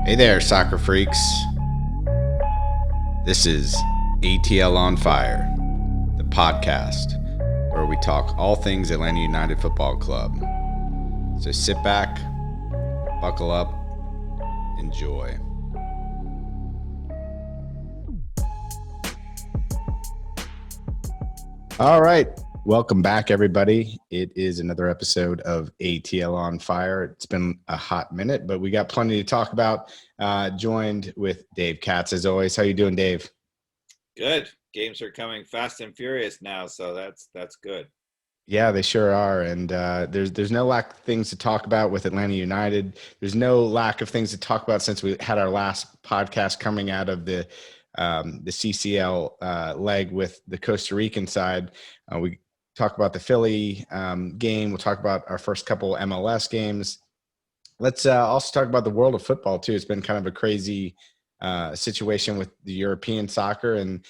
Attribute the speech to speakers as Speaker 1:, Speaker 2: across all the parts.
Speaker 1: Hey there, soccer freaks. This is ATL On Fire, the podcast where we talk all things Atlanta United Football Club. So sit back, buckle up, enjoy. All right. Welcome back, everybody. It is another episode of ATL On Fire. It's been a hot minute, but we got plenty to talk about. Joined with Dave Katz, as always. How you doing, Dave?
Speaker 2: Good. Games are coming fast and furious now, so that's good.
Speaker 1: Yeah, they sure are, and there's no lack of things to talk about with Atlanta United. There's no lack of things to talk about since we had our last podcast coming out of the CCL leg with the Costa Rican side. We talk about the Philly game. We'll talk about our first couple MLS games. Let's also talk about the world of football too. It's been kind of a crazy situation with the European soccer and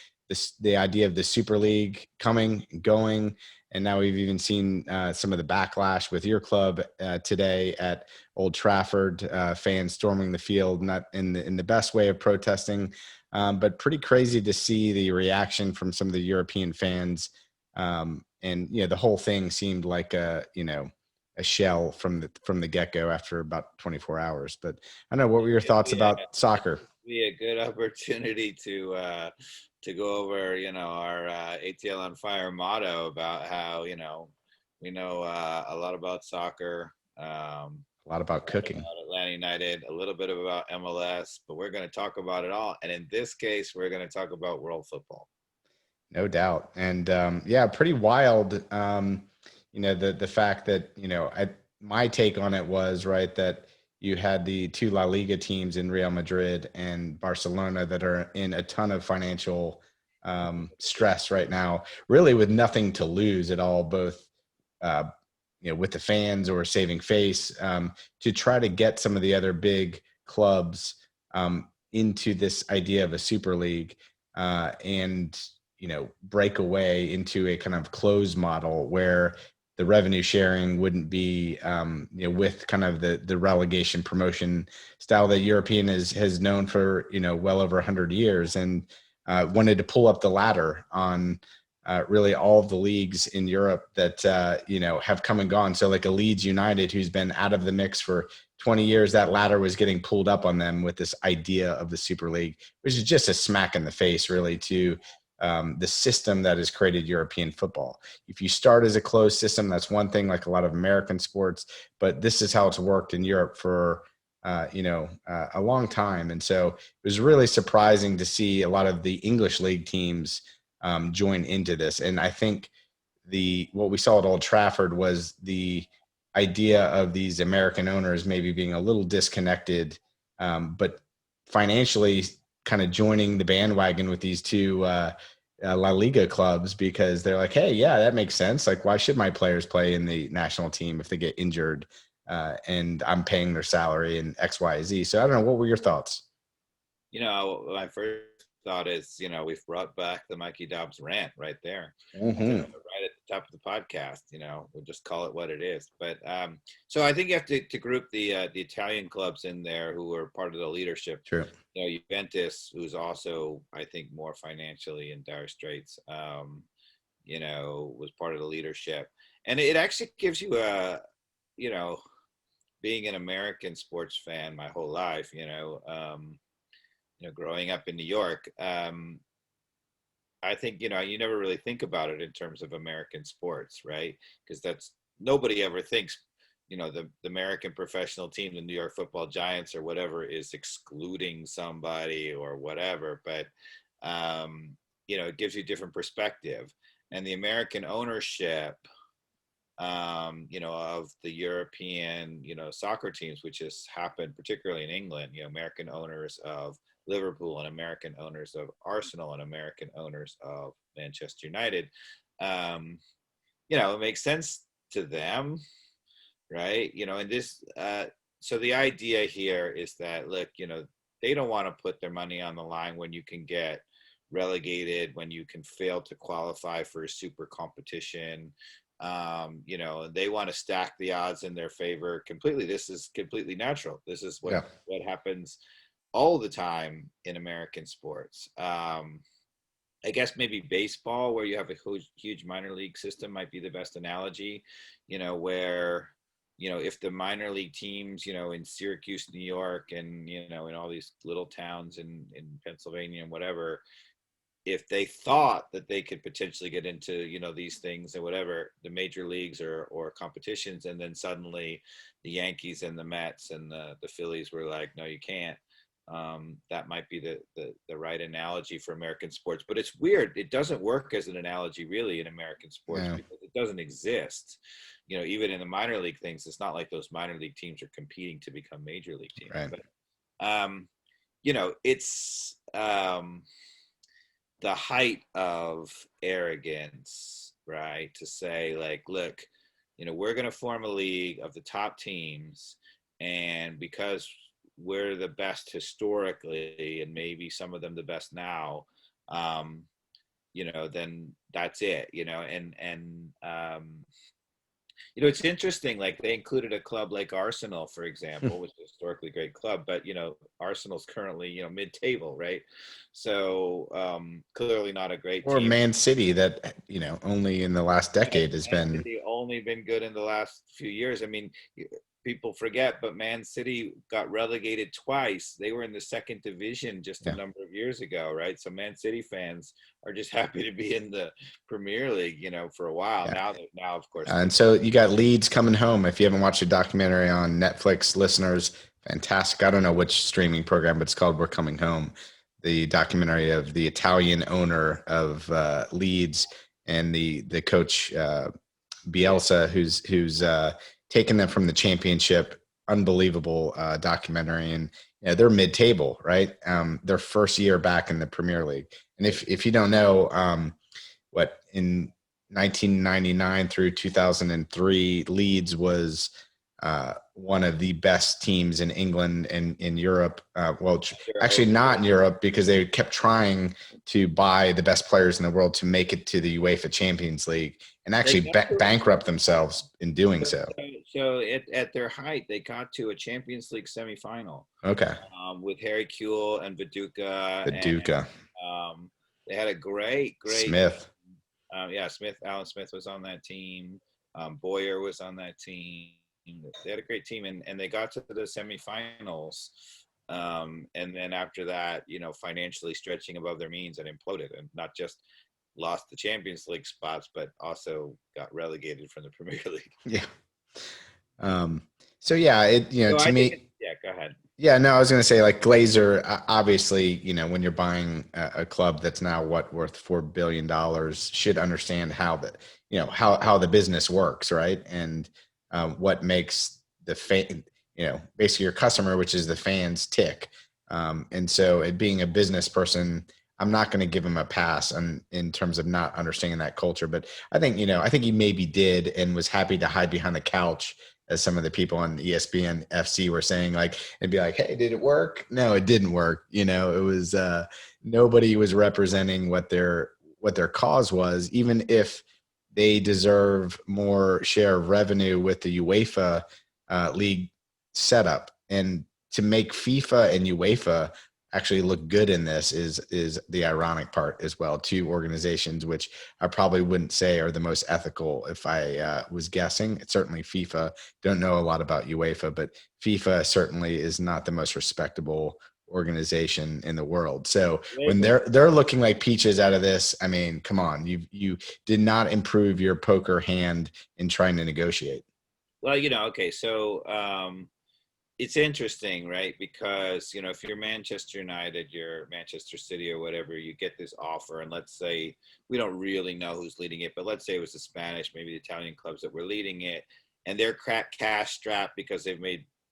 Speaker 1: the idea of the Super League coming, going, and now we've even seen some of the backlash with your club today at Old Trafford. Fans storming the field, not in the best way of protesting, but pretty crazy to see the reaction from some of the European fans. And the whole thing seemed like a shell from the get-go after about 24 hours. But I don't know, what were your thoughts about soccer?
Speaker 2: Be a good opportunity to go over our ATL on Fire motto about how we know a lot about soccer,
Speaker 1: A lot about cooking.
Speaker 2: about Atlanta United, a little bit about MLS, but we're going to talk about it all. And in this case, we're going to talk about world football.
Speaker 1: No doubt. And pretty wild. The fact that, my take on it was, right, that you had the two La Liga teams in Real Madrid and Barcelona that are in a ton of financial stress right now, really with nothing to lose at all, both, with the fans or saving face, to try to get some of the other big clubs into this idea of a super league. And break away into a kind of closed model where the revenue sharing wouldn't be, with kind of the relegation promotion style that European has known for, well over 100 years, and wanted to pull up the ladder on really all of the leagues in Europe that, have come and gone. So like a Leeds United, who's been out of the mix for 20 years, that ladder was getting pulled up on them with this idea of the Super League, which is just a smack in the face, really, to the system that has created European football. If you start as a closed system, that's one thing, like a lot of American sports, but this is how it's worked in Europe for, a long time. And so it was really surprising to see a lot of the English league teams join into this. And I think what we saw at Old Trafford was the idea of these American owners maybe being a little disconnected, but financially kind of joining the bandwagon with these two La Liga clubs, because they're like, hey, yeah, that makes sense. Like, why should my players play in the national team if they get injured, and I'm paying their salary and X, Y, Z? So I don't know. What were your thoughts?
Speaker 2: My first thought is, we've brought back the Mikey Dobbs rant right there,
Speaker 1: Mm-hmm.
Speaker 2: right at the top of the podcast. We'll just call it what it is. But so I think you have to group the Italian clubs in there who are part of the leadership.
Speaker 1: True.
Speaker 2: Juventus, who's also, I think, more financially in dire straits, was part of the leadership. And it actually gives you being an American sports fan my whole life, growing up in New York, I think, you never really think about it in terms of American sports, right? Because nobody ever thinks, the American professional team, the New York Football Giants or whatever, is excluding somebody or whatever. But, it gives you a different perspective. And the American ownership, of the European, soccer teams, which has happened particularly in England, American owners of Liverpool and American owners of Arsenal and American owners of Manchester United. It makes sense to them, right? And this, so the idea here is that, look, they don't want to put their money on the line when you can get relegated, when you can fail to qualify for a super competition. They want to stack the odds in their favor completely. This is completely natural. This is what happens all the time in American sports. I guess maybe baseball, where you have a huge minor league system, might be the best analogy, where, if the minor league teams, in Syracuse, New York, and, in all these little towns in Pennsylvania and whatever, if they thought that they could potentially get into, these things and whatever, the major leagues or competitions, and then suddenly the Yankees and the Mets and the Phillies were like, no, you can't. That might be the right analogy for American sports, but it's weird. It doesn't work as an analogy really in American sports
Speaker 1: Yeah.
Speaker 2: because it doesn't exist. Even in the minor league things, it's not like those minor league teams are competing to become major league teams.
Speaker 1: Right.
Speaker 2: But it's the height of arrogance, right? To say like, look, we're going to form a league of the top teams, and because we're the best historically, and maybe some of them the best now, then that's it, it's interesting, like they included a club like Arsenal, for example, which is a historically great club, but Arsenal's currently, mid-table, right? So clearly not a great
Speaker 1: Or
Speaker 2: team.
Speaker 1: Man City that, only in the last decade has
Speaker 2: Man
Speaker 1: been.
Speaker 2: City only been good in the last few years. I mean, people forget, but Man City got relegated twice. They were in the second division just a number of years ago, right? So Man City fans are just happy to be in the Premier League, for a while.
Speaker 1: Yeah.
Speaker 2: Now, of course.
Speaker 1: And so you got Leeds coming home. If you haven't watched a documentary on Netflix, listeners, fantastic. I don't know which streaming program, but it's called We're Coming Home. The documentary of the Italian owner of Leeds and the coach Bielsa, who's taken them from the championship. Unbelievable documentary, and they're mid-table, right? Their first year back in the Premier League. And if you don't know, what in 1999 through 2003, Leeds was one of the best teams in England and in Europe. Actually not in Europe, because they kept trying to buy the best players in the world to make it to the UEFA Champions League, and actually bankrupt themselves in doing so.
Speaker 2: So at their height, they got to a Champions League semifinal.
Speaker 1: Okay.
Speaker 2: With Harry Kewell and Viduka. And, they had a great
Speaker 1: Smith.
Speaker 2: Alan Smith was on that team. Boyer was on that team. They had a great team, and they got to the semifinals. And then after that, financially stretching above their means, and imploded, and not just lost the Champions League spots, but also got relegated from the Premier League.
Speaker 1: Yeah. So yeah, to me,
Speaker 2: go ahead.
Speaker 1: Yeah, no, I was going to say, like, Glazer, obviously, when you're buying a club that's now worth $4 billion, should understand how how the business works, right? And what makes the basically your customer, which is the fans, tick. And so, it being a business person, I'm not going to give him a pass in terms of not understanding that culture. But I think, he maybe did, and was happy to hide behind the couch, as some of the people on ESPN FC were saying, like, and be like, hey, did it work? No, it didn't work. It was nobody was representing what their cause was, even if they deserve more share of revenue with the UEFA league setup. And to make FIFA and UEFA actually look good in this is the ironic part as well. Two organizations which I probably wouldn't say are the most ethical if I was guessing. It's certainly FIFA. Don't know a lot about UEFA, but FIFA certainly is not the most respectable organization in the world. So when they're looking like peaches out of this, I mean, come on, you did not improve your poker hand in trying to negotiate.
Speaker 2: Well, okay, so it's interesting, right? Because, if you're Manchester United, you're Manchester City or whatever, you get this offer, and let's say, we don't really know who's leading it, but let's say it was the Spanish, maybe the Italian clubs that were leading it, and they're cash strapped because they've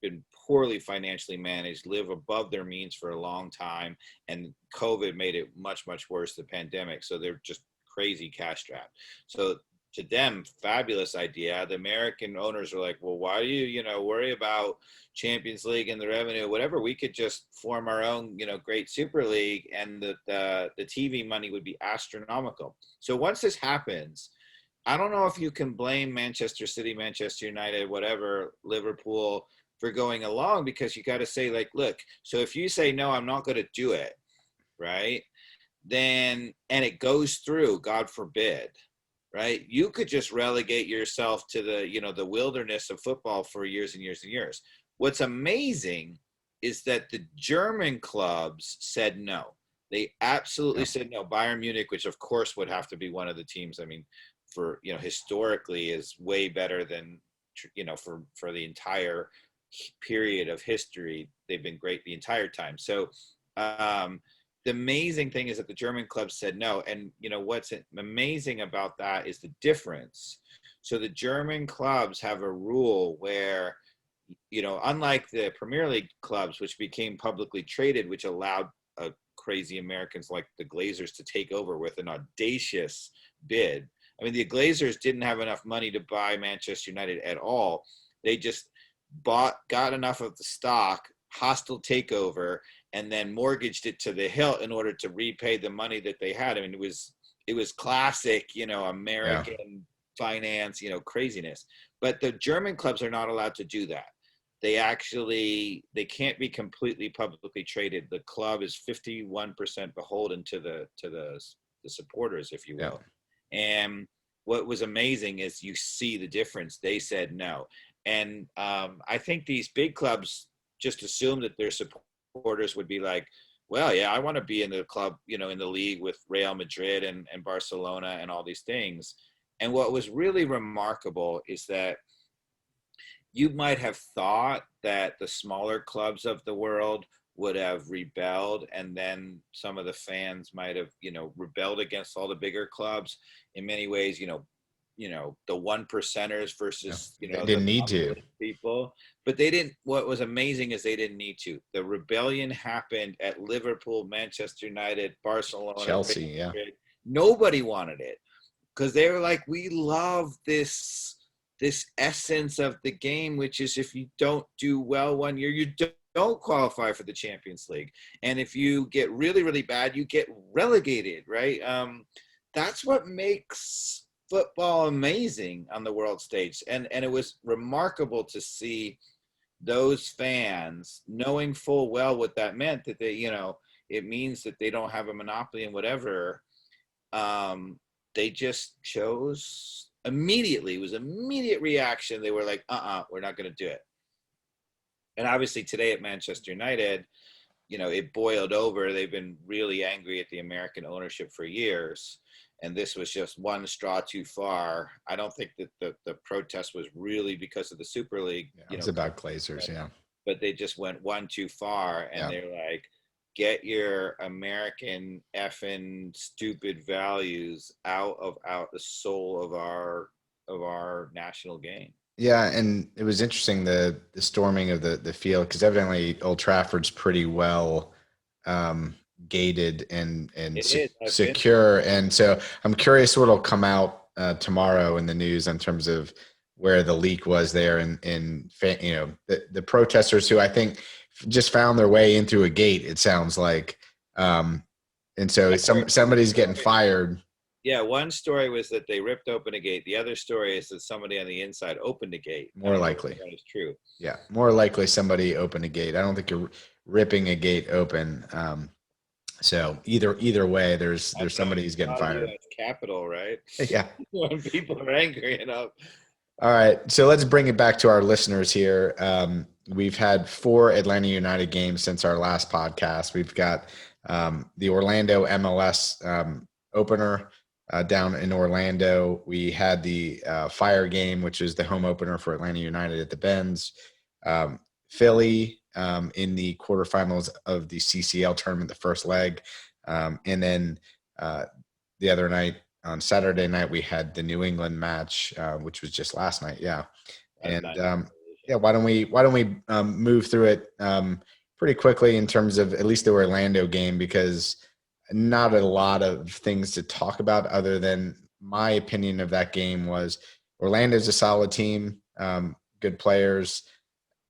Speaker 2: been poorly financially managed, live above their means for a long time, and COVID made it much, much worse, the pandemic. So they're just crazy cash strapped. So to them, fabulous idea. The American owners are like, well, why do you, worry about Champions League and the revenue, whatever? We could just form our own, great Super League, and the TV money would be astronomical. So once this happens, I don't know if you can blame Manchester City, Manchester United, whatever, Liverpool for going along, because you got to say, like, look, so if you say, no, I'm not going to do it, right? Then, and it goes through, God forbid, right? You could just relegate yourself to the, the wilderness of football for years and years and years. What's amazing is that the German clubs said no. They absolutely said no. Bayern Munich, which of course would have to be one of the teams, I mean, for, historically is way better than, for the entire period of history. They've been great the entire time. So, the amazing thing is that the German clubs said no. And, what's amazing about that is the difference. So the German clubs have a rule where, unlike the Premier League clubs, which became publicly traded, which allowed crazy Americans like the Glazers to take over with an audacious bid. I mean, the Glazers didn't have enough money to buy Manchester United at all. They just got enough of the stock, hostile takeover, and then mortgaged it to the hilt in order to repay the money that they had. I mean, it was classic, American finance, craziness. But the German clubs are not allowed to do that. They can't be completely publicly traded. The club is 51% beholden to the supporters, if you will. Yeah. And what was amazing is you see the difference. They said no. And I think these big clubs just assumed that their supporters would be like, well, yeah, I want to be in the club, in the league with Real Madrid and Barcelona and all these things. And what was really remarkable is that you might have thought that the smaller clubs of the world would have rebelled, and then some of the fans might have, rebelled against all the bigger clubs in many ways, the one percenters versus,
Speaker 1: they didn't need to
Speaker 2: people, but they didn't. What was amazing is they didn't need to. The rebellion happened at Liverpool, Manchester United, Barcelona,
Speaker 1: Chelsea. Yeah.
Speaker 2: Nobody wanted it because they were like, we love this essence of the game, which is if you don't do well one year, you don't qualify for the Champions League. And if you get really, really bad, you get relegated, right? That's what makes football amazing on the world stage. And it was remarkable to see those fans knowing full well what that meant, that they, it means that they don't have a monopoly and whatever. They just chose immediately. It was immediate reaction. They were like, we're not going to do it. And obviously today at Manchester United, it boiled over. They've been really angry at the American ownership for years. And this was just one straw too far. I don't think that the protest was really because of the Super League.
Speaker 1: Yeah, it's about Glazers, yeah.
Speaker 2: But they just went one too far, and they're like, get your American effing stupid values out the soul of our national game.
Speaker 1: Yeah, and it was interesting the storming of the field, because evidently Old Trafford's pretty well gated and secure, and so I'm curious what'll come out tomorrow in the news in terms of where the leak was there, and the protesters who I think just found their way in through a gate, it sounds like, and so somebody's getting fired.
Speaker 2: Yeah, one story was that they ripped open a gate. The other story is that somebody on the inside opened a gate.
Speaker 1: More likely.
Speaker 2: That is true.
Speaker 1: Yeah, more likely somebody opened a gate. I don't think you're ripping a gate open. So either way, there's somebody who's getting fired.
Speaker 2: Capital, right?
Speaker 1: Yeah.
Speaker 2: When people are angry enough.
Speaker 1: All right, so let's bring it back to our listeners here. We've had 4 Atlanta United games since our last podcast. We've got the Orlando MLS opener down in Orlando. We had the Fire game, which is the home opener for Atlanta United at the Benz. Philly in the quarterfinals of the CCL tournament, the first leg. And then the other night, on Saturday night, we had the New England match, which was just last night. Yeah. And why don't we move through it pretty quickly in terms of at least the Orlando game, because not a lot of things to talk about other than my opinion of that game was Orlando's a solid team, good players.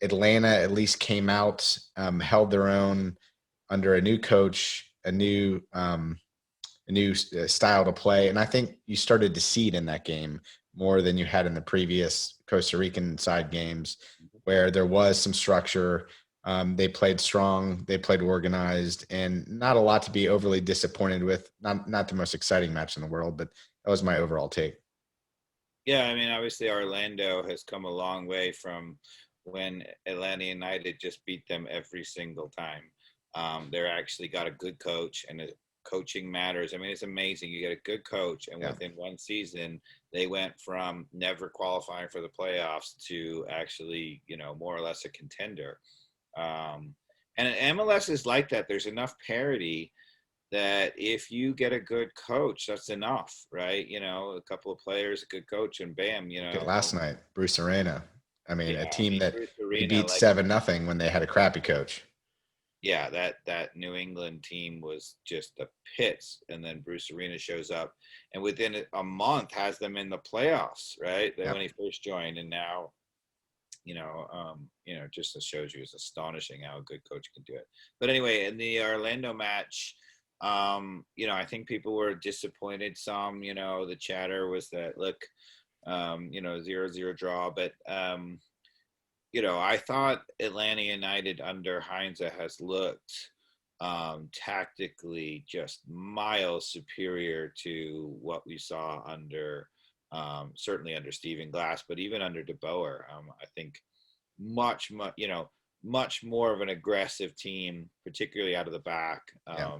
Speaker 1: Atlanta at least came out, held their own under a new coach, a new new style to play. And I think you started to see it in that game more than you had in the previous Costa Rican side games, where there was some structure. They played strong, they played organized, and not a lot to be overly disappointed with. Not the most exciting match in the world, but that was my overall take.
Speaker 2: Yeah, I mean, obviously Orlando has come a long way from when Atlanta United just beat them every single time. They're actually got a good coach, and coaching matters. I mean, it's amazing. You get a good coach, and
Speaker 1: Yeah.
Speaker 2: within one season, they went from never qualifying for the playoffs to actually, more or less a contender. Um, and MLS is like that. There's enough parity that if you get a good coach, that's enough, right? A couple of players, a good coach, and bam,
Speaker 1: Look at last night, Bruce Arena. I mean,
Speaker 2: yeah.
Speaker 1: a
Speaker 2: I
Speaker 1: team
Speaker 2: mean,
Speaker 1: that
Speaker 2: Bruce
Speaker 1: we
Speaker 2: Arena,
Speaker 1: beat
Speaker 2: like,
Speaker 1: 7-0 when they had a crappy coach.
Speaker 2: yeah, that New England team was just the pits, and then Bruce Arena shows up, and within a month has them in the playoffs, right? When
Speaker 1: Yep.
Speaker 2: he first joined, and now, just shows you it's astonishing how a good coach can do it. But anyway, in the Orlando match, I think people were disappointed. Some, the chatter was that, look, 0-0 draw, but I thought Atlanta United under Heinze has looked tactically just miles superior to what we saw under certainly under Stephen Glass, but even under De Boer. I think much more of an aggressive team, particularly out of the back.
Speaker 1: Yeah.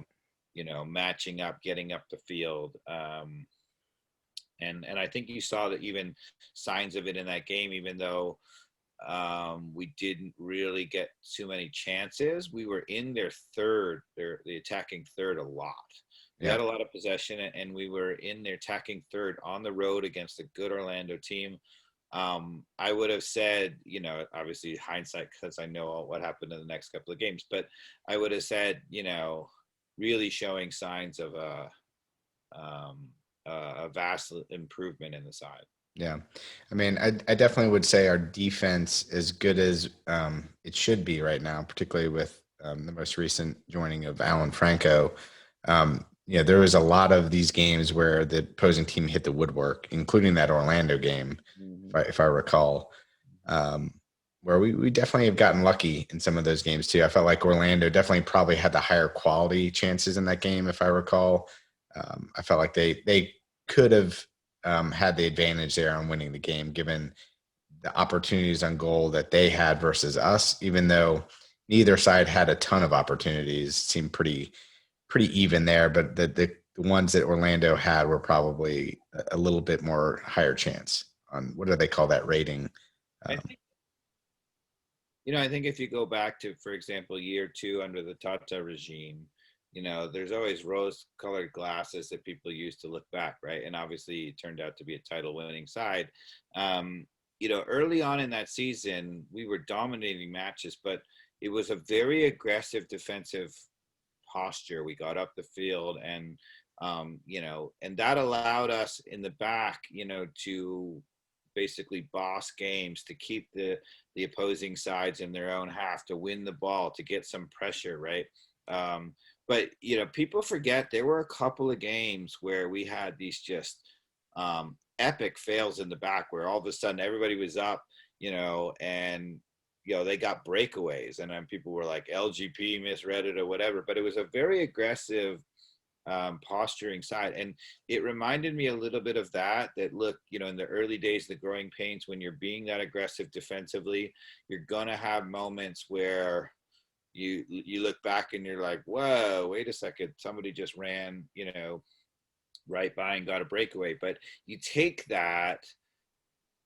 Speaker 2: Matching up, getting up the field. And I think you saw that even signs of it in that game, even though we didn't really get too many chances. We were in their third, the attacking third a lot. We
Speaker 1: Yeah.
Speaker 2: had a lot of possession, and we were in their attacking third on the road against a good Orlando team. I would have said, obviously hindsight, because I know what happened in the next couple of games, but I would have said, really showing signs of a vast improvement in the side.
Speaker 1: Yeah. I mean, I definitely would say our defense as good as it should be right now, particularly with the most recent joining of Alan Franco. There was a lot of these games where the opposing team hit the woodwork, including that Orlando game,
Speaker 2: Mm-hmm.
Speaker 1: if I recall, um, where we definitely have gotten lucky in some of those games too. I felt like Orlando definitely probably had the higher quality chances in that game, if I recall. I felt like they could have had the advantage there on winning the game, given the opportunities on goal that they had versus us. Even though neither side had a ton of opportunities, seemed pretty even there. But the ones that Orlando had were probably a little bit more higher chance on what do they call that rating?
Speaker 2: I
Speaker 1: Um,
Speaker 2: think I think if you go back to, for example, year two under the Tata regime, there's always rose-colored glasses that people use to look back, right? And obviously, it turned out to be a title-winning side. Early on in that season, we were dominating matches, but it was a very aggressive defensive posture. We got up the field, and that allowed us in the back, to basically boss games, to keep the opposing sides in their own half, to win the ball, to get some pressure, right? But people forget there were a couple of games where we had these just epic fails in the back, where all of a sudden everybody was up, and they got breakaways, and then people were like LGP misread it or whatever. But it was a very aggressive posturing side, and it reminded me a little bit of that look, in the early days, the growing pains, when you're being that aggressive defensively, you're gonna have moments where you look back and you're like, whoa, wait a second, somebody just ran right by and got a breakaway. But you take that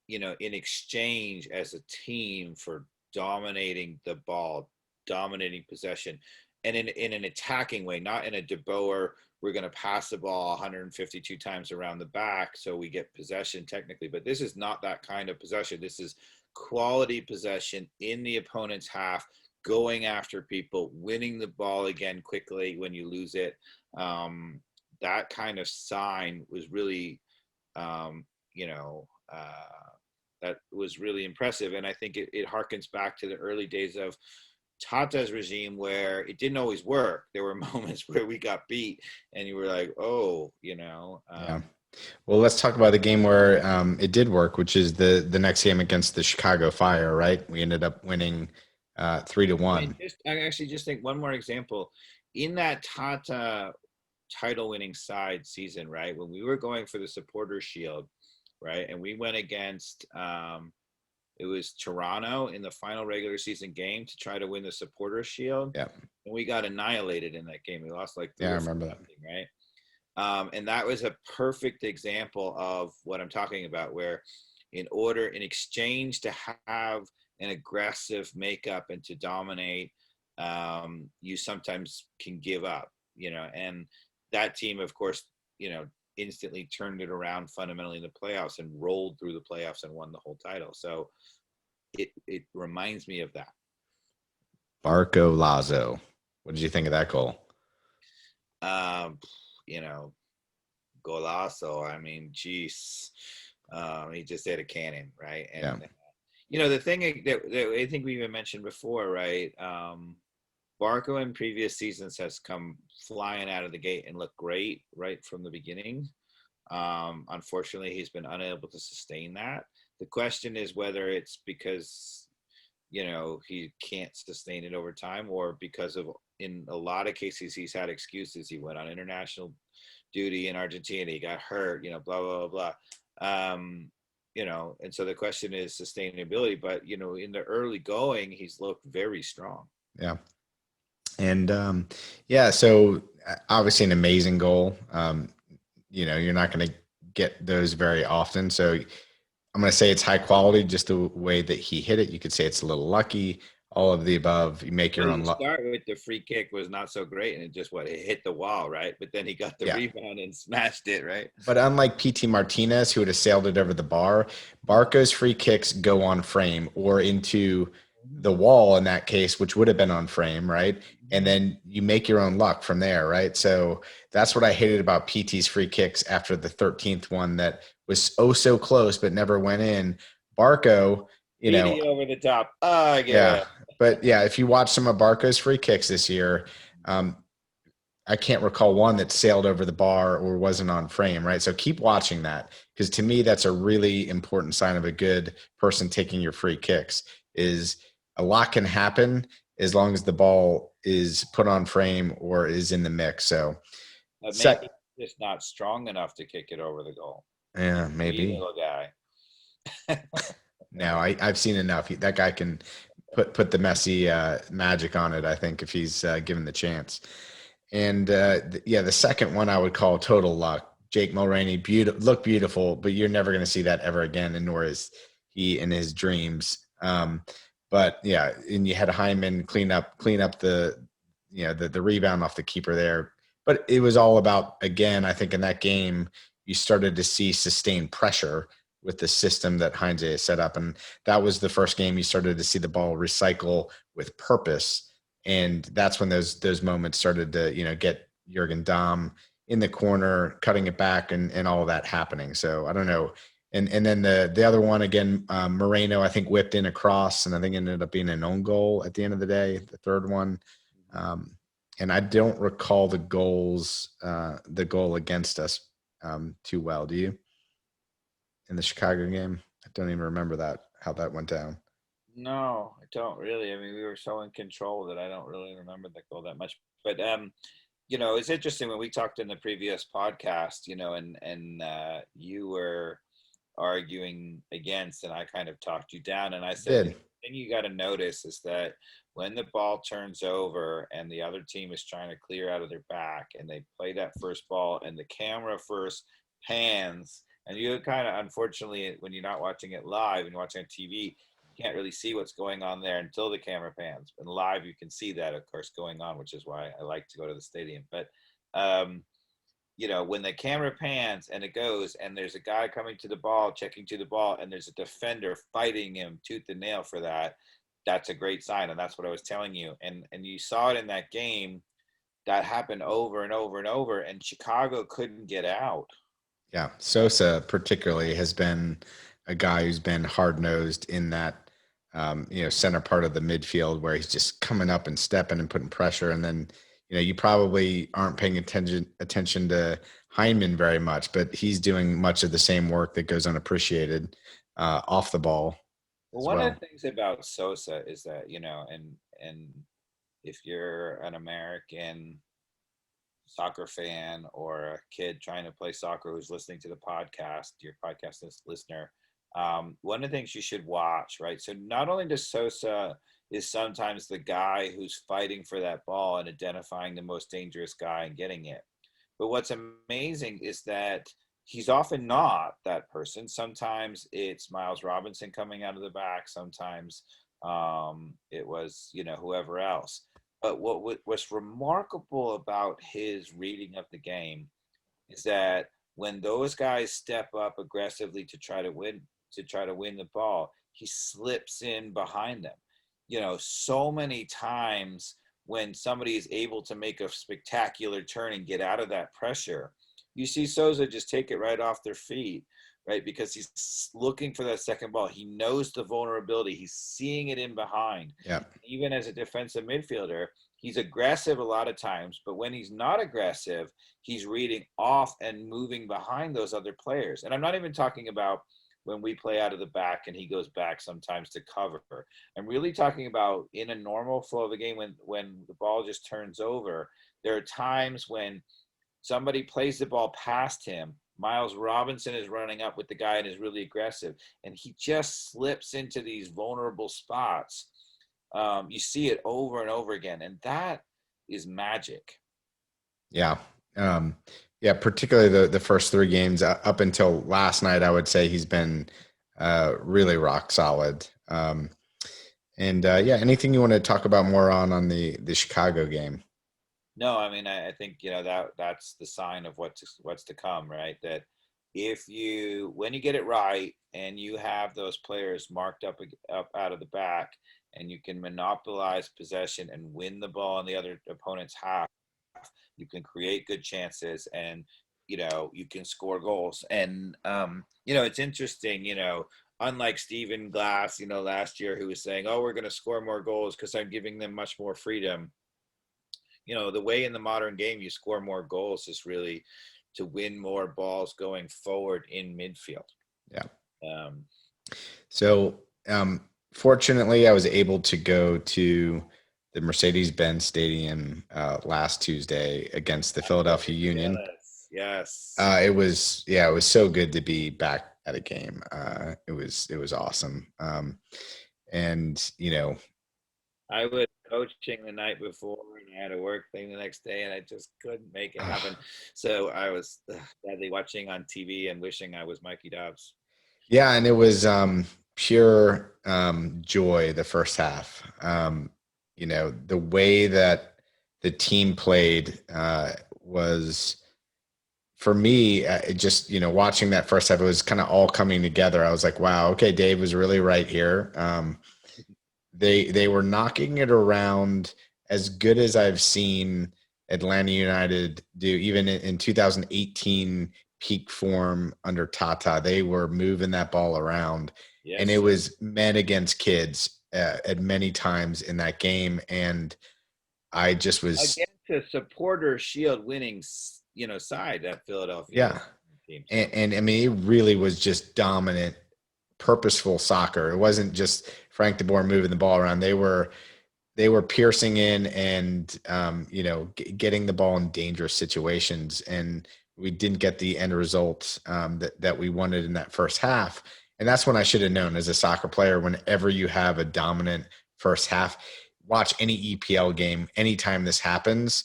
Speaker 2: in exchange as a team for dominating the ball, dominating possession, and in an attacking way, not in a De Boer, we're going to pass the ball 152 times around the back so we get possession technically. But this is not that kind of possession. This is quality possession in the opponent's half, going after people, winning the ball again quickly when you lose it. That kind of sign was really, um, you know, uh, that was really impressive. And I think it harkens back to the early days of Tata's regime where it didn't always work. There were moments where we got beat and you were like, oh,
Speaker 1: Yeah. Well, let's talk about the game where it did work, which is the next game against the Chicago Fire, right? We ended up winning 3-1.
Speaker 2: I actually just think one more example in that Tata title winning side season, right? When we were going for the supporter shield, right? And we went against, it was Toronto in the final regular season game to try to win the supporter shield.
Speaker 1: Yeah.
Speaker 2: And we got annihilated in that game. We lost like 3
Speaker 1: Yeah, I
Speaker 2: or 4
Speaker 1: remember that.
Speaker 2: right? And that was a perfect example of what I'm talking about, where in exchange to have an aggressive makeup and to dominate, you sometimes can give up, and that team, of course, instantly turned it around fundamentally in the playoffs and rolled through the playoffs and won the whole title. So it reminds me of that.
Speaker 1: Barco Lazo. What did you think of that goal?
Speaker 2: Um, you know, Golazo. I mean, geez, he just had a cannon, right? And the thing that I think we even mentioned before, right? Barco in previous seasons has come flying out of the gate and looked great right from the beginning. Unfortunately, he's been unable to sustain that. The question is whether it's because he can't sustain it over time, or because of, in a lot of cases, he's had excuses. He went on international duty in Argentina, he got hurt, blah, blah, blah, blah. And so the question is sustainability, but, in the early going, he's looked very strong.
Speaker 1: Yeah. And so obviously an amazing goal. You're not going to get those very often. So I'm going to say it's high quality, just the way that he hit it. You could say it's a little lucky, all of the above. You make your own luck.
Speaker 2: Start with the free kick was not so great, and it hit the wall, right? But then he got the rebound and smashed it, right?
Speaker 1: But unlike PT Martinez, who would have sailed it over the bar, Barco's free kicks go on frame or into the wall in that case, which would have been on frame, right? And then you make your own luck from there, right? So that's what I hated about PT's free kicks after the 13th one that was so close but never went in. Barco,
Speaker 2: over the top.
Speaker 1: But if you watch some of Barco's free kicks this year, I can't recall one that sailed over the bar or wasn't on frame, right? So keep watching that, because to me, that's a really important sign of a good person taking your free kicks. Is a lot can happen as long as the ball is put on frame or is in the mix. So
Speaker 2: maybe just not strong enough to kick it over the goal.
Speaker 1: Yeah, maybe.
Speaker 2: Little guy.
Speaker 1: No, I've seen enough. That guy can put the Messi magic on it, I think, if he's given the chance. And the second one I would call total luck. Jake Mulroney, looked beautiful, but you're never going to see that ever again, and nor is he in his dreams. But yeah, and you had Hyman clean up the the rebound off the keeper there. But it was all about, again, I think in that game you started to see sustained pressure with the system that Heinze has set up, and that was the first game you started to see the ball recycle with purpose. And that's when those moments started to, get Jürgen Damm in the corner, cutting it back and all of that happening. So I don't know. And then the other one, again, Moreno, I think whipped in a cross, and I think it ended up being an own goal at the end of the day, the third one. And I don't recall the goal against us too well. Do you? In the Chicago game? I don't even remember how that went down.
Speaker 2: No, I don't really. I mean, we were so in control that I don't really remember that goal that much. But it's interesting when we talked in the previous podcast, and you were arguing against, and I kind of talked you down, and I said the thing you got to notice is that when the ball turns over and the other team is trying to clear out of their back, and they play that first ball, and the camera first pans, and you kind of, unfortunately, when you're not watching it live and you're watching on TV, you can't really see what's going on there until the camera pans. And live, you can see that, of course, going on, which is why I like to go to the stadium. But, when the camera pans and it goes, and there's a guy coming to the ball, checking to the ball, and there's a defender fighting him tooth and nail for that, that's a great sign. And that's what I was telling you. And you saw it in that game. That happened over and over and over, and Chicago couldn't get out.
Speaker 1: Yeah, Sosa particularly has been a guy who's been hard-nosed in that center part of the midfield where he's just coming up and stepping and putting pressure. And then, you probably aren't paying attention to Hyndman very much, but he's doing much of the same work that goes unappreciated off the ball
Speaker 2: Well,
Speaker 1: as
Speaker 2: one of
Speaker 1: well.
Speaker 2: the things about Sosa is that, and if you're an American soccer fan or a kid trying to play soccer who's listening to the podcast, your podcast listener, one of the things you should watch, right? So not only does Sosa is sometimes the guy who's fighting for that ball and identifying the most dangerous guy and getting it, but what's amazing is that he's often not that person. Sometimes it's Miles Robinson coming out of the back. Sometimes it was, whoever else. But what's remarkable about his reading of the game is that when those guys step up aggressively to try to win the ball, he slips in behind them. So many times when somebody is able to make a spectacular turn and get out of that pressure, you see Sosa just take it right off their feet, right? Because he's looking for that second ball. He knows the vulnerability. He's seeing it in behind.
Speaker 1: Yeah.
Speaker 2: Even as a defensive midfielder, he's aggressive a lot of times, but when he's not aggressive, he's reading off and moving behind those other players. And I'm not even talking about when we play out of the back and he goes back sometimes to cover. I'm really talking about in a normal flow of the game when the ball just turns over. There are times when somebody plays the ball past him. Miles Robinson is running up with the guy and is really aggressive, and he just slips into these vulnerable spots. You see it over and over again, and that is magic.
Speaker 1: Yeah. Yeah, particularly the first three games up until last night, I would say he's been really rock solid. Yeah, anything you want to talk about more on the Chicago game?
Speaker 2: No, I mean, I think that's the sign of what's to come, right? That when you get it right and you have those players marked up out of the back, and you can monopolize possession and win the ball in the other opponent's half, you can create good chances, and you can score goals. And it's interesting, unlike Stephen Glass, last year, who was saying, oh, we're going to score more goals because I'm giving them much more freedom. The way in the modern game you score more goals is really to win more balls going forward in midfield.
Speaker 1: Yeah.
Speaker 2: Um,
Speaker 1: So, fortunately, I was able to go to the Mercedes-Benz Stadium last Tuesday against the Philadelphia Union.
Speaker 2: yes.
Speaker 1: It was so good to be back at a game. It was awesome. And
Speaker 2: I was coaching the night before, and I had a work thing the next day, and I just couldn't make it happen. So I was sadly watching on TV and wishing I was Mikey Dobbs.
Speaker 1: yeah, and it was pure joy the first half. The way that the team played was, for me, it just, watching that first half, it was kind of all coming together. I was like, wow, okay, Dave was really right here. They were knocking it around as good as I've seen Atlanta United do, even in 2018 peak form under Tata. They were moving that ball around,
Speaker 2: Yes,
Speaker 1: and it was men against kids at many times in that game. And I just was
Speaker 2: against a supporter shield winning, side that
Speaker 1: yeah.
Speaker 2: Philadelphia team. So.
Speaker 1: And I mean, it really was just dominant, purposeful soccer. It wasn't just Frank de Boer moving the ball around. They were piercing in and getting the ball in dangerous situations, and we didn't get the end result that we wanted in that first half. And that's when I should have known, as a soccer player, whenever you have a dominant first half, watch any EPL game, anytime this happens,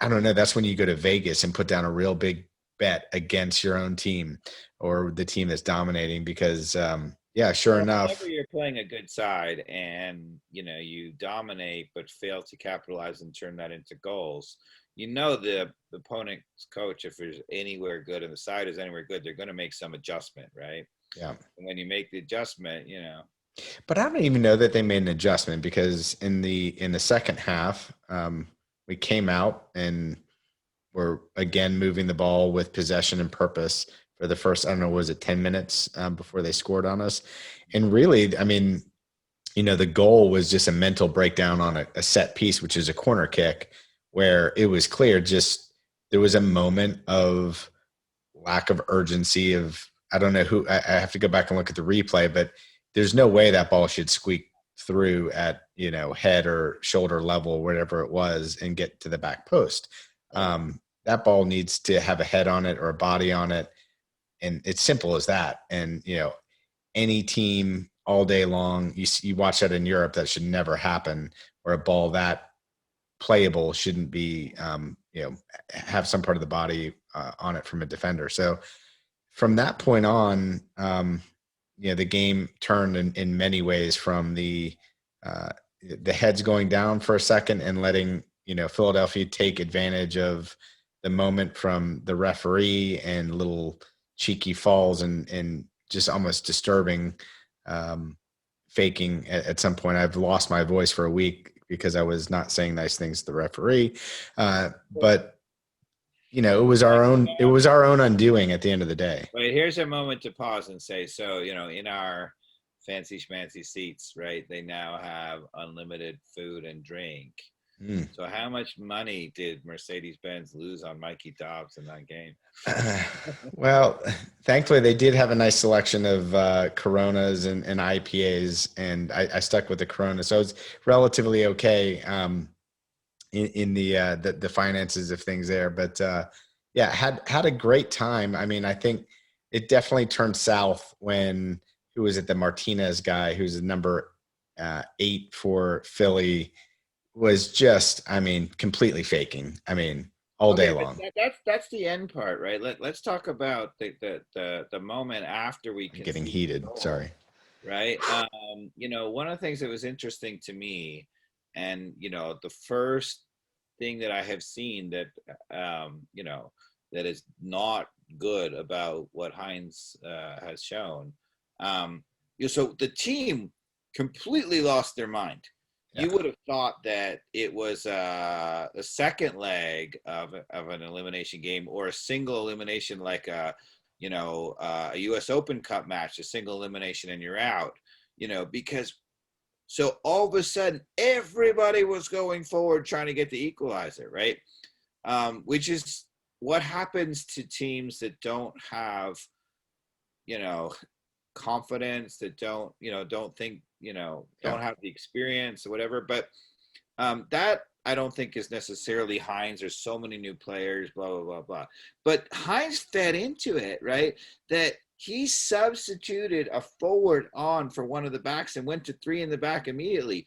Speaker 1: I don't know, that's when you go to Vegas and put down a real big bet against your own team or the team that's dominating, because sure enough.
Speaker 2: Whenever you're playing a good side and you dominate but fail to capitalize and turn that into goals, the opponent's coach, if there's anywhere good and the side is anywhere good, they're going to make some adjustment, right?
Speaker 1: Yeah.
Speaker 2: And when you make the adjustment,
Speaker 1: But I don't even know that they made an adjustment, because in the second half, we came out and were again moving the ball with possession and purpose for the first, I don't know, was it 10 minutes before they scored on us? And really, I mean, the goal was just a mental breakdown on a set piece, which is a corner kick, where it was clear just there was a moment of lack of urgency of, I don't know who, I have to go back and look at the replay, but there's no way that ball should squeak through at, head or shoulder level, whatever it was, and get to the back post. That ball needs to have a head on it or a body on it. And it's simple as that. And, any team all day long, you watch that in Europe, that should never happen, where a ball that playable shouldn't be, have some part of the body on it from a defender. So from that point on, the game turned in many ways from the heads going down for a second and letting, Philadelphia take advantage of the moment from the referee and little cheeky falls and just almost disturbing faking at some point. I've lost my voice for a week because I was not saying nice things to the referee. But it was our own undoing at the end of the day.
Speaker 2: Right. Here's a moment to pause and say, so, in our fancy schmancy seats, right, they now have unlimited food and drink. So how much money did Mercedes-Benz lose on Mikey Dobbs in that game?
Speaker 1: Well, thankfully they did have a nice selection of Coronas and IPAs, and I stuck with the Corona, so it's relatively okay in the finances of things there. But yeah, had a great time. I mean, I think it definitely turned south when, who was it, the Martinez guy, who's the number 8 for Philly, was just, completely faking. All day long.
Speaker 2: That's the end part, right? Let's talk about the moment after we can
Speaker 1: getting heated. Sorry.
Speaker 2: Right. One of the things that was interesting to me, and the first thing that I have seen that that is not good about what Heinze has shown. So the team completely lost their mind. You would have thought that it was a second leg of an elimination game, or a single elimination, like a U.S. Open Cup match, a single elimination and you're out, because so all of a sudden everybody was going forward trying to get the equalizer, right? Which is what happens to teams that don't have, confidence, that don't think, don't have the experience or whatever. But that I don't think is necessarily Heinze. There's so many new players, blah, blah, blah, blah. But Heinze fed into it, right? That he substituted a forward on for one of the backs and went to 3 in the back immediately.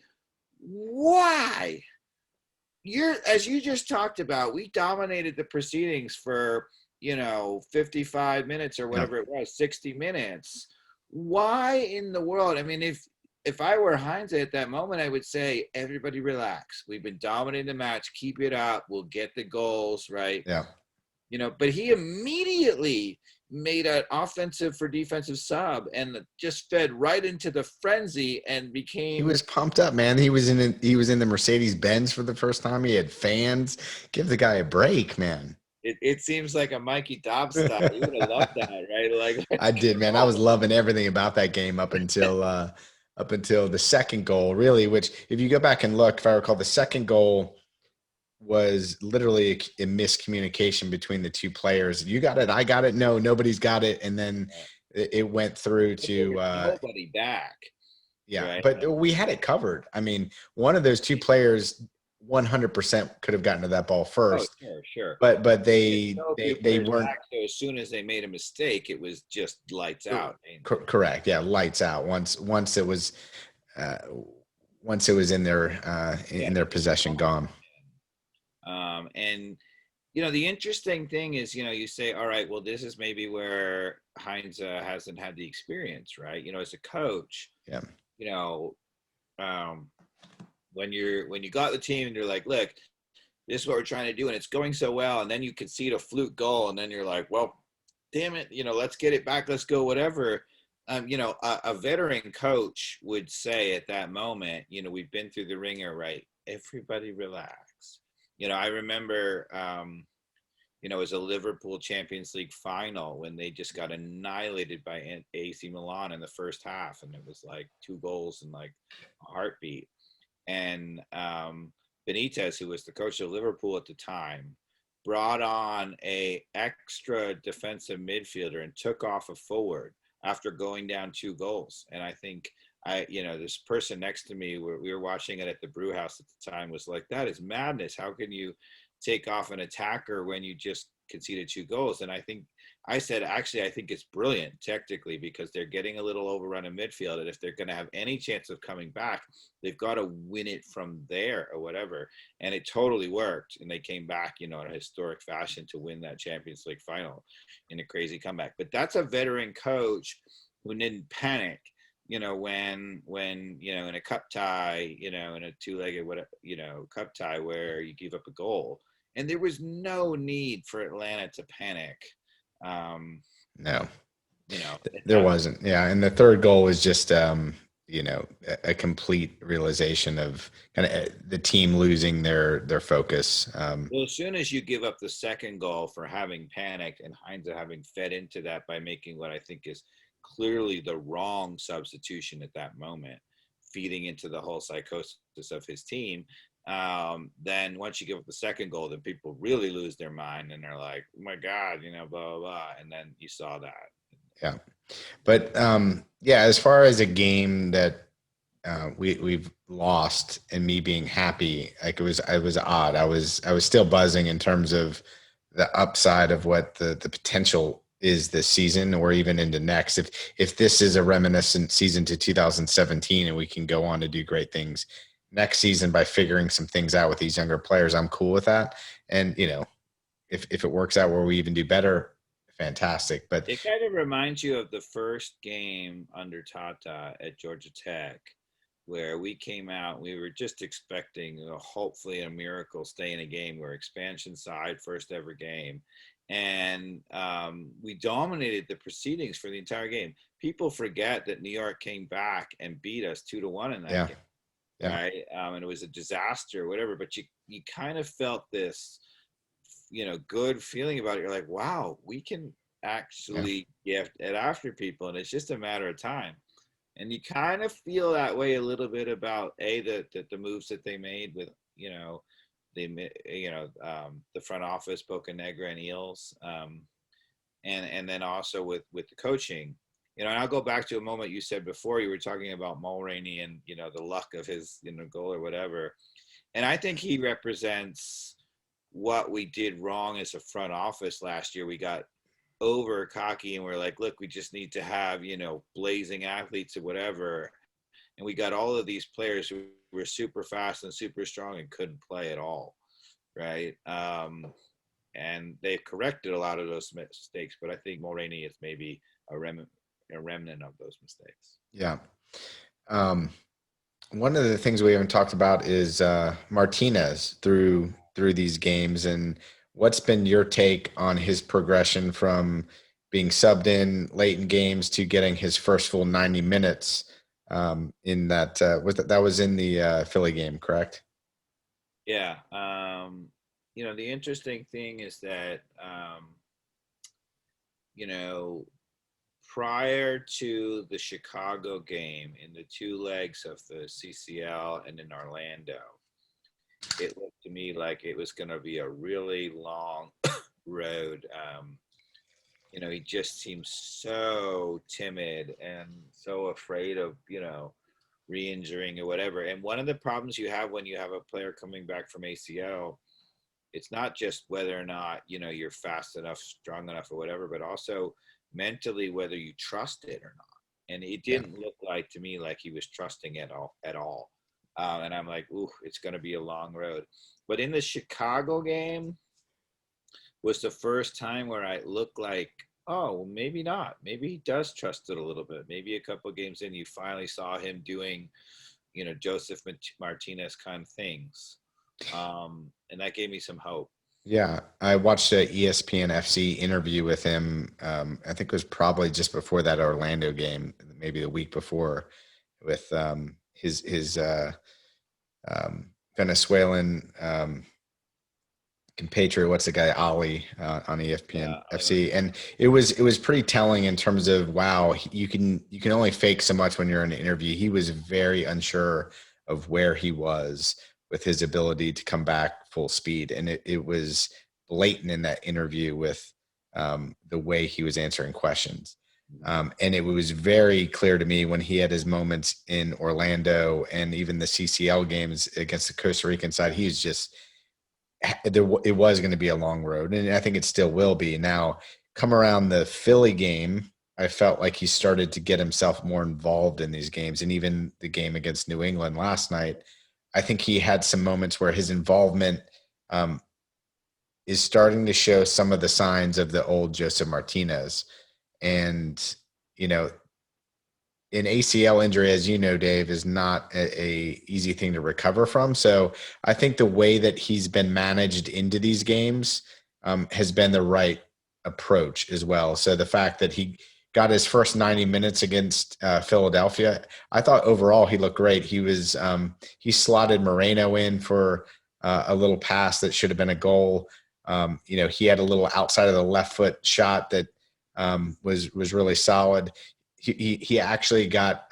Speaker 2: Why? As you just talked about, we dominated the proceedings for, 55 minutes or whatever it was, 60 minutes. Why in the world? If I were Heinze at that moment, I would say, everybody relax. We've been dominating the match. Keep it up. We'll get the goals, right?
Speaker 1: Yeah.
Speaker 2: But he immediately made an offensive for defensive sub and just fed right into the frenzy and became.
Speaker 1: He was pumped up, man. He was in the Mercedes-Benz for the first time. He had fans. Give the guy a break, man.
Speaker 2: It seems like a Mikey Dobbs style. You would have loved that, right? Like
Speaker 1: I did, man. I was loving everything about that game up until the second goal, really, which, if you go back and look, if I recall, the second goal was literally a miscommunication between the two players. You got it. I got it. No, nobody's got it. And then it went through to
Speaker 2: nobody back.
Speaker 1: Yeah.
Speaker 2: Right?
Speaker 1: But we had it covered. One of those two players 100% could have gotten to that ball first.
Speaker 2: Oh, sure.
Speaker 1: But they weren't.
Speaker 2: So as soon as they made a mistake, it was just lights out.
Speaker 1: Correct. Yeah, lights out. Once it was in their possession, gone.
Speaker 2: And the interesting thing is, you say, all right, well, this is maybe where Heinze hasn't had the experience, right? As a coach.
Speaker 1: Yeah.
Speaker 2: When you got the team and you're like, look, this is what we're trying to do, and it's going so well, and then you concede a fluke goal, and then you're like, well, damn it, let's get it back, let's go, whatever. A veteran coach would say at that moment, we've been through the ringer, right? Everybody relax. I remember, it was a Liverpool Champions League final when they just got annihilated by AC Milan in the first half, and it was like 2 goals in like a heartbeat. And Benitez, who was the coach of Liverpool at the time, brought on a extra defensive midfielder and took off a forward after going down 2 goals. And I think this person next to me, we were watching it at the brew house at the time, was like, that is madness. How can you take off an attacker when you just conceded 2 goals? And I said, actually, I think it's brilliant tactically, because they're getting a little overrun in midfield. And if they're going to have any chance of coming back, they've got to win it from there or whatever. And it totally worked. And they came back, in a historic fashion to win that Champions League final in a crazy comeback. But that's a veteran coach who didn't panic, when in a cup tie, in a two-legged, cup tie where you give up a goal. And there was no need for Atlanta to panic.
Speaker 1: No, there
Speaker 2: that,
Speaker 1: wasn't. Yeah. And the third goal was just, a complete realization of kind of the team losing their focus.
Speaker 2: well, as soon as you give up the second goal for having panicked, and Heinze having fed into that by making what I think is clearly the wrong substitution at that moment, feeding into the whole psychosis of his team, then once you give up the second goal, then people really lose their mind and they're like, oh my God, blah, blah, blah. And then you saw that.
Speaker 1: Yeah. But as far as a game that we've lost and me being happy, like I was odd. I was still buzzing in terms of the upside of what the potential is this season or even into next. If this is a reminiscent season to 2017 and we can go on to do great things next season by figuring some things out with these younger players, I'm cool with that. And, if it works out where we even do better, fantastic. But
Speaker 2: it kind of reminds you of the first game under Tata at Georgia Tech, where we came out, we were just expecting, hopefully a miracle, stay in a game. We're expansion side, first ever game. And we dominated the proceedings for the entire game. People forget that New York came back and beat us 2-1 in that game.
Speaker 1: Yeah.
Speaker 2: Right. And it was a disaster or whatever, but you kind of felt this, good feeling about it. You're like, wow, we can actually get it after people, and it's just a matter of time. And you kind of feel that way a little bit about the moves that they made with, the front office, Boca Negra and Eels, and then also with the coaching. And I'll go back to a moment you said before. You were talking about Mulroney and, the luck of his, goal or whatever. And I think he represents what we did wrong as a front office last year. We got over cocky and we're like, look, we just need to have, blazing athletes or whatever. And we got all of these players who were super fast and super strong and couldn't play at all. Right. And they've corrected a lot of those mistakes, but I think Mulroney is maybe a remnant of those mistakes.
Speaker 1: Yeah. One of the things we haven't talked about is Martinez through these games, and what's been your take on his progression from being subbed in late in games to getting his first full 90 minutes in that that was in the Philly game, correct?
Speaker 2: Yeah. The interesting thing is that prior to the Chicago game, in the 2 legs of the CCL and in Orlando, it looked to me like it was going to be a really long road. He just seems so timid and so afraid of, re-injuring or whatever. And one of the problems you have when you have a player coming back from ACL, it's not just whether or not, you're fast enough, strong enough or whatever, but also mentally whether you trust it or not. And it didn't look like to me like he was trusting it at all. And I'm like, ooh, it's going to be a long road. But in the Chicago game was the first time where I looked like, oh, well, maybe not. Maybe he does trust it a little bit. Maybe a couple of games in, you finally saw him doing, Joseph Martinez kind of things. And that gave me some hope.
Speaker 1: Yeah, I watched a ESPN FC interview with him. I think it was probably just before that Orlando game, maybe the week before, with his Venezuelan compatriot, what's the guy, Ali, on ESPN
Speaker 2: Yeah,
Speaker 1: FC, and it was pretty telling in terms of wow, you can only fake so much when you're in an interview. He was very unsure of where he was with his ability to come back full speed, and it was blatant in that interview with the way he was answering questions. And it was very clear to me when he had his moments in Orlando and even the CCL games against the Costa Rican side. He's just it was going to be a long road, and I think it still will be. Now, come around the Philly game, I felt like he started to get himself more involved in these games, and even the game against New England last night, I think he had some moments where his involvement um, is starting to show some of the signs of the old Joseph Martinez. And you know, an ACL injury, as you know, Dave, is not a easy thing to recover from. So I think the way that he's been managed into these games has been the right approach as well. So the fact that he got his first 90 minutes against Philadelphia, I thought overall he looked great. He slotted Moreno in for a little pass that should have been a goal. He had a little outside of the left foot shot that was really solid. He actually got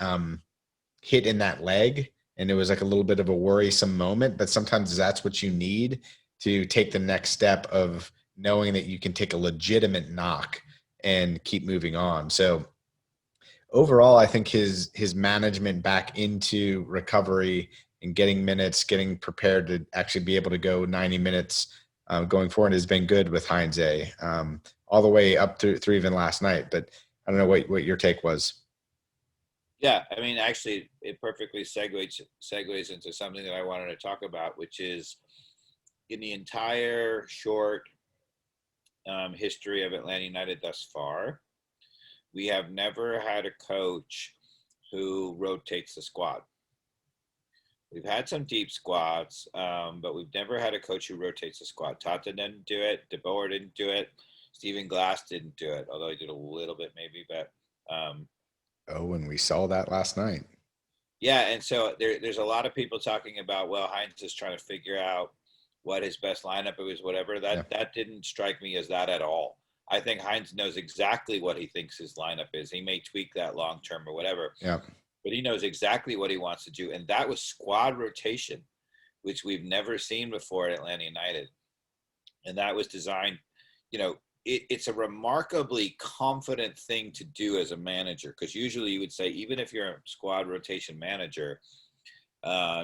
Speaker 1: hit in that leg, and it was like a little bit of a worrisome moment. But sometimes that's what you need to take the next step of knowing that you can take a legitimate knock and keep moving on. So overall, I think his management back into recovery and getting minutes, getting prepared to actually be able to go 90 minutes going forward has been good with Heinze, all the way up through even last night. But I don't know what your take was.
Speaker 2: Yeah, I mean, actually, it perfectly segues into something that I wanted to talk about, which is in the entire short history of Atlanta United thus far, we have never had a coach who rotates the squad. We've had some deep squads, but we've never had a coach who rotates the squad. Tata didn't do it. De Boer didn't do it. Stephen Glass didn't do it, although he did a little bit maybe. But
Speaker 1: And we saw that last night.
Speaker 2: yeah, and so there's a lot of people talking about, well, Heinz is trying to figure out what his best lineup is, whatever. That didn't strike me as that at all. I think Heinz knows exactly what he thinks his lineup is. He may tweak that long term or whatever.
Speaker 1: Yeah. But
Speaker 2: he knows exactly what he wants to do. And that was squad rotation, which we've never seen before at Atlanta United. And that was designed, it's a remarkably confident thing to do as a manager, because usually you would say, even if you're a squad rotation manager,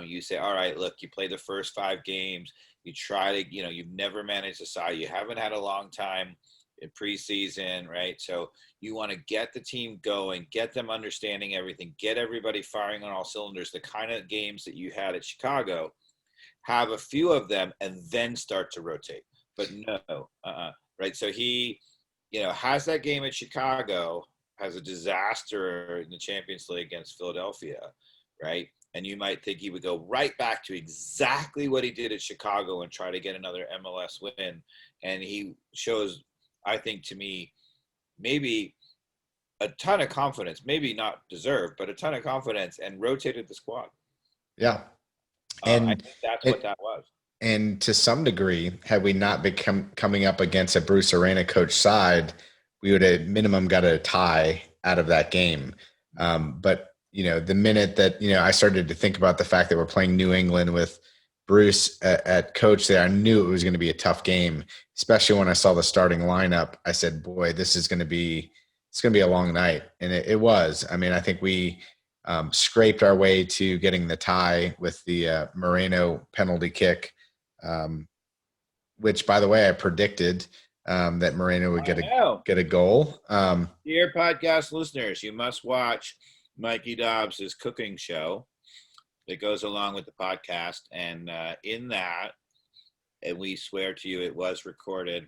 Speaker 2: you say, all right, look, you play the first 5 games, you try to, you've never managed a side, you haven't had a long time in preseason, right? So you want to get the team going, get them understanding everything, get everybody firing on all cylinders, the kind of games that you had at Chicago, have a few of them, and then start to rotate. But no, right? So he, has that game at Chicago, has a disaster in the Champions League against Philadelphia, right? And you might think he would go right back to exactly what he did at Chicago and try to get another MLS win. And he shows, I think, to me, maybe a ton of confidence, maybe not deserved, but a ton of confidence, and rotated the squad.
Speaker 1: Yeah.
Speaker 2: And I think that's what that was.
Speaker 1: And to some degree, had we not become coming up against a Bruce Arena coach side, we would have minimum got a tie out of that game. But the minute that, I started to think about the fact that we're playing New England with Bruce at coach there, I knew it was going to be a tough game, especially when I saw the starting lineup. I said, boy, it's going to be a long night. And it was. I mean, I think we scraped our way to getting the tie with the Moreno penalty kick, which, by the way, I predicted that Moreno would get a goal.
Speaker 2: Dear podcast listeners, you must watch Mikey Dobbs' cooking show that goes along with the podcast. And in that, and we swear to you, it was recorded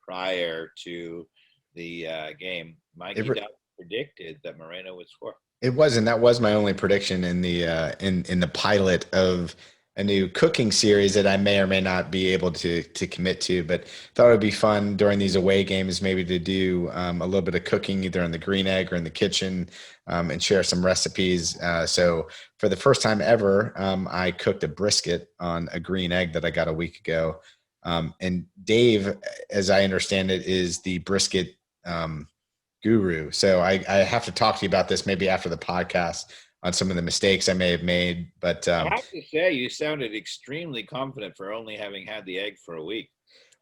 Speaker 2: prior to the game, Mikey Dobbs predicted that Moreno would score.
Speaker 1: It was, and that was my only prediction in the in the pilot of a new cooking series that I may or may not be able to commit to, but thought it would be fun during these away games maybe to do a little bit of cooking either in the green egg or in the kitchen, and share some recipes. So for the first time ever, I cooked a brisket on a green egg that I got a week ago. And Dave, as I understand it, is the brisket guru. So I have to talk to you about this maybe after the podcast on some of the mistakes I may have made. But
Speaker 2: I have to say, you sounded extremely confident for only having had the egg for a week.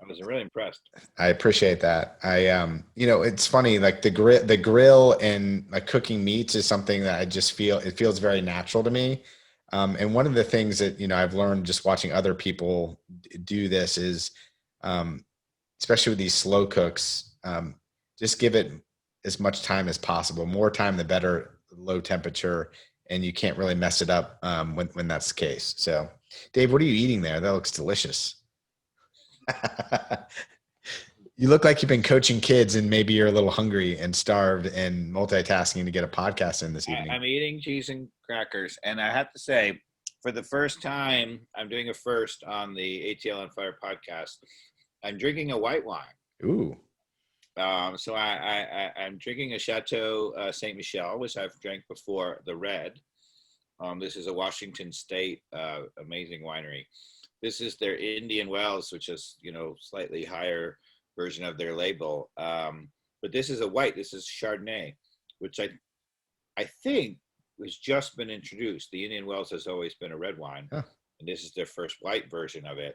Speaker 2: I was really impressed.
Speaker 1: I appreciate that. It's funny, like the grill and like cooking meats is something that I just feel, it feels very natural to me. And one of the things that, I've learned just watching other people do this is, especially with these slow cooks, just give it as much time as possible. More time, the better, low temperature, and you can't really mess it up when that's the case. So, Dave, what are you eating there? That looks delicious. You look like you've been coaching kids and maybe you're a little hungry and starved and multitasking to get a podcast in this evening.
Speaker 2: I'm eating cheese and crackers. And I have to say, for the first time, I'm doing a first on the ATL on Fire podcast. I'm drinking a white wine.
Speaker 1: Ooh.
Speaker 2: So I'm drinking a Chateau Saint Michel, which I've drank before, the red. This is a Washington State amazing winery. This is their Indian Wells, which is, slightly higher version of their label. But this is a white, this is Chardonnay, which I think has just been introduced. The Indian Wells has always been a red wine, and this is their first white version of it.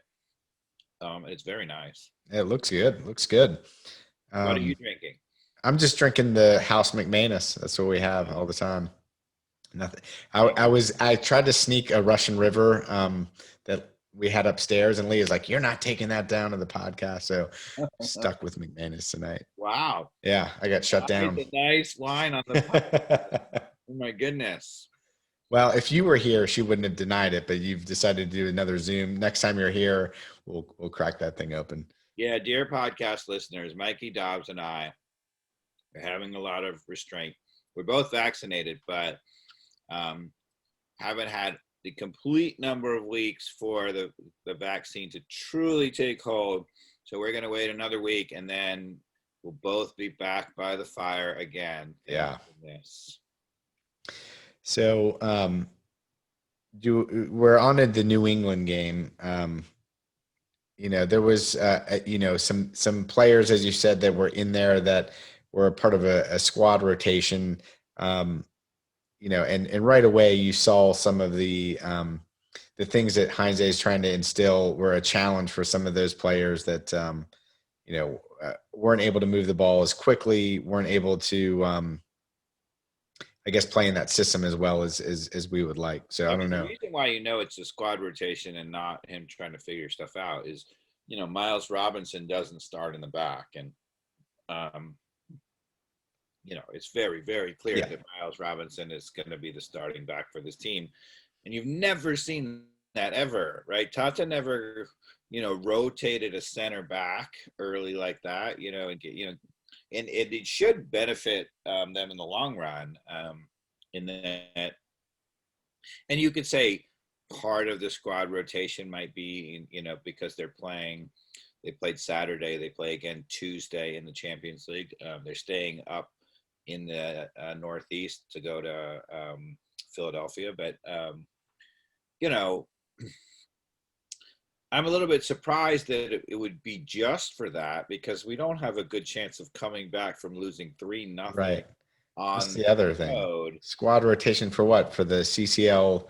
Speaker 2: It's very nice.
Speaker 1: It looks good. Looks good.
Speaker 2: What are you drinking?
Speaker 1: I'm just drinking the House McManus. That's what we have all the time. Nothing. I tried to sneak a Russian River that we had upstairs, and Leah's like, "You're not taking that down to the podcast." So stuck with McManus tonight.
Speaker 2: Wow.
Speaker 1: Yeah, I got shut down.
Speaker 2: It's a nice wine on the podcast. Oh my goodness.
Speaker 1: Well, if you were here, she wouldn't have denied it, but you've decided to do another Zoom. Next time you're here, we'll crack that thing open.
Speaker 2: Yeah, dear podcast listeners, Mikey Dobbs and I are having a lot of restraint. We're both vaccinated, but haven't had the complete number of weeks for the vaccine to truly take hold. So we're going to wait another week, and then we'll both be back by the fire again.
Speaker 1: Yeah.
Speaker 2: Goodness.
Speaker 1: So we're on the New England game. There was some players, as you said, that were in there that were a part of a squad rotation. And right away you saw some of the things that Heinze is trying to instill were a challenge for some of those players that weren't able to move the ball as quickly, weren't able to I guess play in that system as well as we would like. So I don't know.
Speaker 2: The reason why it's a squad rotation and not him trying to figure stuff out is, Miles Robinson doesn't start in the back, and it's very, very clear that Miles Robinson is going to be the starting back for this team, and you've never seen that ever, right? Tata never, rotated a center back early like that, and it should benefit them in the long run. In that, and you could say part of the squad rotation might be, because they played Saturday, they play again Tuesday in the Champions League. They're staying up in the Northeast to go to Philadelphia, but I'm a little bit surprised that it would be just for that, because we don't have a good chance of coming back from losing 3-0.
Speaker 1: Right.
Speaker 2: On
Speaker 1: That's the other thing. Squad rotation for what? For the CCL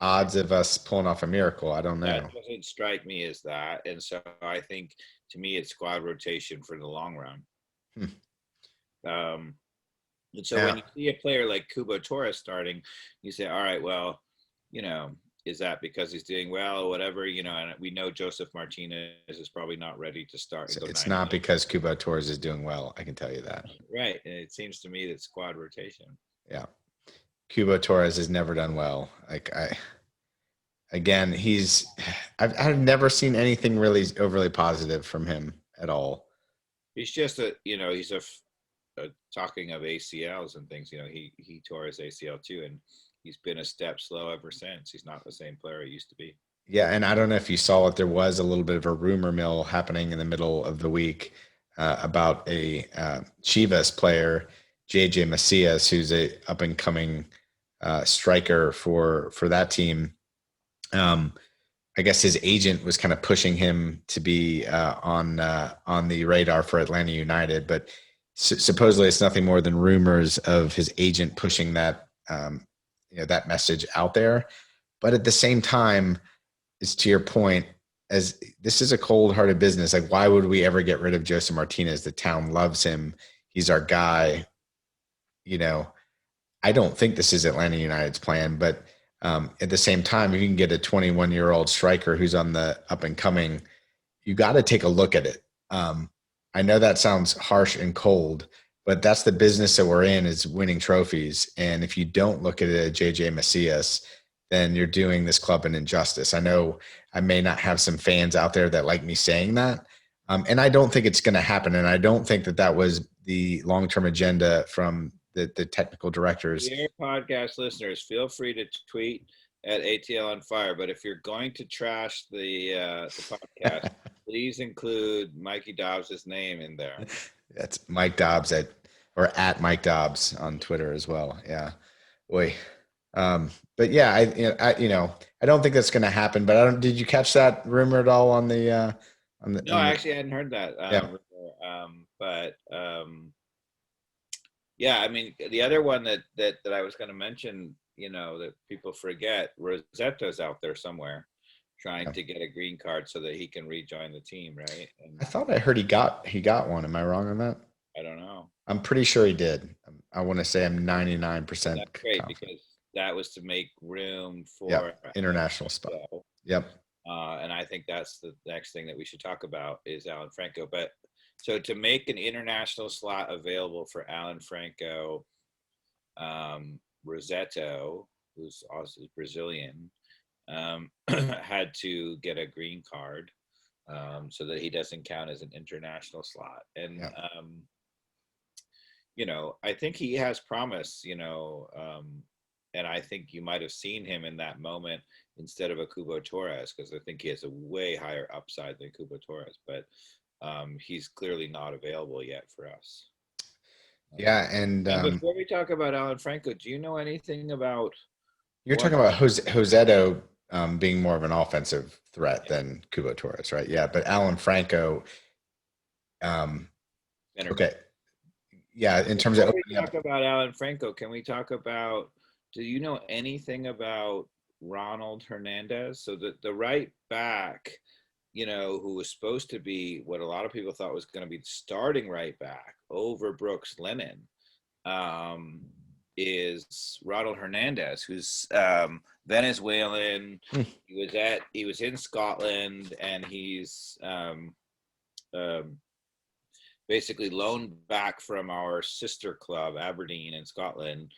Speaker 1: odds of us pulling off a miracle? I don't know.
Speaker 2: That doesn't strike me as that. And so I think, to me, it's squad rotation for the long run. And so when you see a player like Cubo Torres starting, you say, all right, well, is that because he's doing well or whatever, and we know Joseph Martinez is probably not ready to start.
Speaker 1: So it's not because Cubo Torres is doing well. I can tell you that.
Speaker 2: Right. And it seems to me that squad rotation.
Speaker 1: Yeah. Cubo Torres has never done well. I've never seen anything really overly positive from him at all.
Speaker 2: He's just he's talking of ACLs and things, he tore his ACL too. And he's been a step slow ever since. He's not the same player he used to be.
Speaker 1: Yeah, and I don't know if you saw it. There was a little bit of a rumor mill happening in the middle of the week about a Chivas player, JJ Macias, who's a up and coming striker for that team. I guess his agent was kind of pushing him to be on the radar for Atlanta United, but supposedly it's nothing more than rumors of his agent pushing that that message out there. But at the same time, is to your point, as this is a cold-hearted business. Like, why would we ever get rid of Joseph Martinez? The town loves him. He's our guy. You know, I don't think this is Atlanta United's plan, but at the same time, if you can get a 21-year-old striker who's on the up and coming, you got to take a look at it. I know that sounds harsh and cold, but that's the business that we're in, is winning trophies. And if you don't look at it at JJ Macias, then you're doing this club an injustice. I know I may not have some fans out there that like me saying that. And I don't think it's going to happen. And I don't think that that was the long-term agenda from the technical directors.
Speaker 2: Dear podcast listeners, feel free to tweet at ATL on Fire. But if you're going to trash the podcast, please include Mikey Dobbs' name in there.
Speaker 1: That's Mike Dobbs at Mike Dobbs on Twitter as well. Yeah. Boy. But yeah, I don't think that's going to happen, but did you catch that rumor at all on the,
Speaker 2: no, I actually hadn't heard that.
Speaker 1: Yeah.
Speaker 2: Yeah, I mean, the other one that I was going to mention, that people forget, Rosetto's out there somewhere trying to get a green card so that he can rejoin the team, right? And
Speaker 1: I thought I heard he got one. Am I wrong on that?
Speaker 2: I don't know.
Speaker 1: I'm pretty sure he did. I want to say I'm 99%.
Speaker 2: That's great,
Speaker 1: confident.
Speaker 2: because that was to make room for
Speaker 1: international spot. Yep.
Speaker 2: And I think that's the next thing that we should talk about is Alan Franco. But so to make an international slot available for Alan Franco, Rosetto, who's also Brazilian, had to get a green card so that he doesn't count as an international slot. And, I think he has promise, and I think you might have seen him in that moment instead of a Cubo Torres, because I think he has a way higher upside than Cubo Torres, but he's clearly not available yet for us.
Speaker 1: Yeah, and
Speaker 2: before we talk about Alan Franco, do you know anything about?
Speaker 1: You're talking about Rosetto being more of an offensive threat than Cubo Torres, right? Yeah, but Alan Franco. Okay. Yeah, in terms of.
Speaker 2: Before we talk about Alan Franco, can we talk about? Do you know anything about Ronald Hernandez? So the right back, who was supposed to be what a lot of people thought was going to be the starting right back over Brooks Lennon, is Ronald Hernandez, who's Venezuelan. He was in Scotland, and he's basically loaned back from our sister club, Aberdeen in Scotland,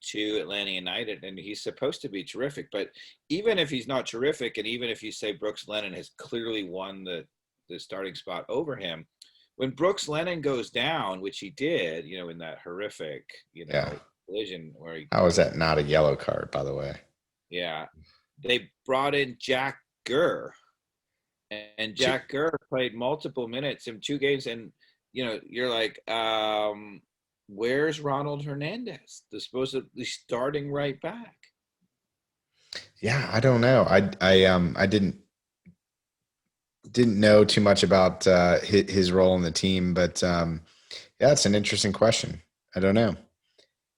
Speaker 2: to Atlanta United, and he's supposed to be terrific. But even if he's not terrific, and even if you say Brooks Lennon has clearly won the starting spot over him, when Brooks Lennon goes down, which he did, in that horrific, collision where he.
Speaker 1: How is that not a yellow card, by the way?
Speaker 2: Yeah, they brought in Jack Gurr, and Jack Gurr played multiple minutes in 2 games, and you're like, where's Ronald Hernandez, the supposedly starting right back?
Speaker 1: Yeah, I don't know. I didn't know too much about his role in the team, but yeah, it's an interesting question. I don't know.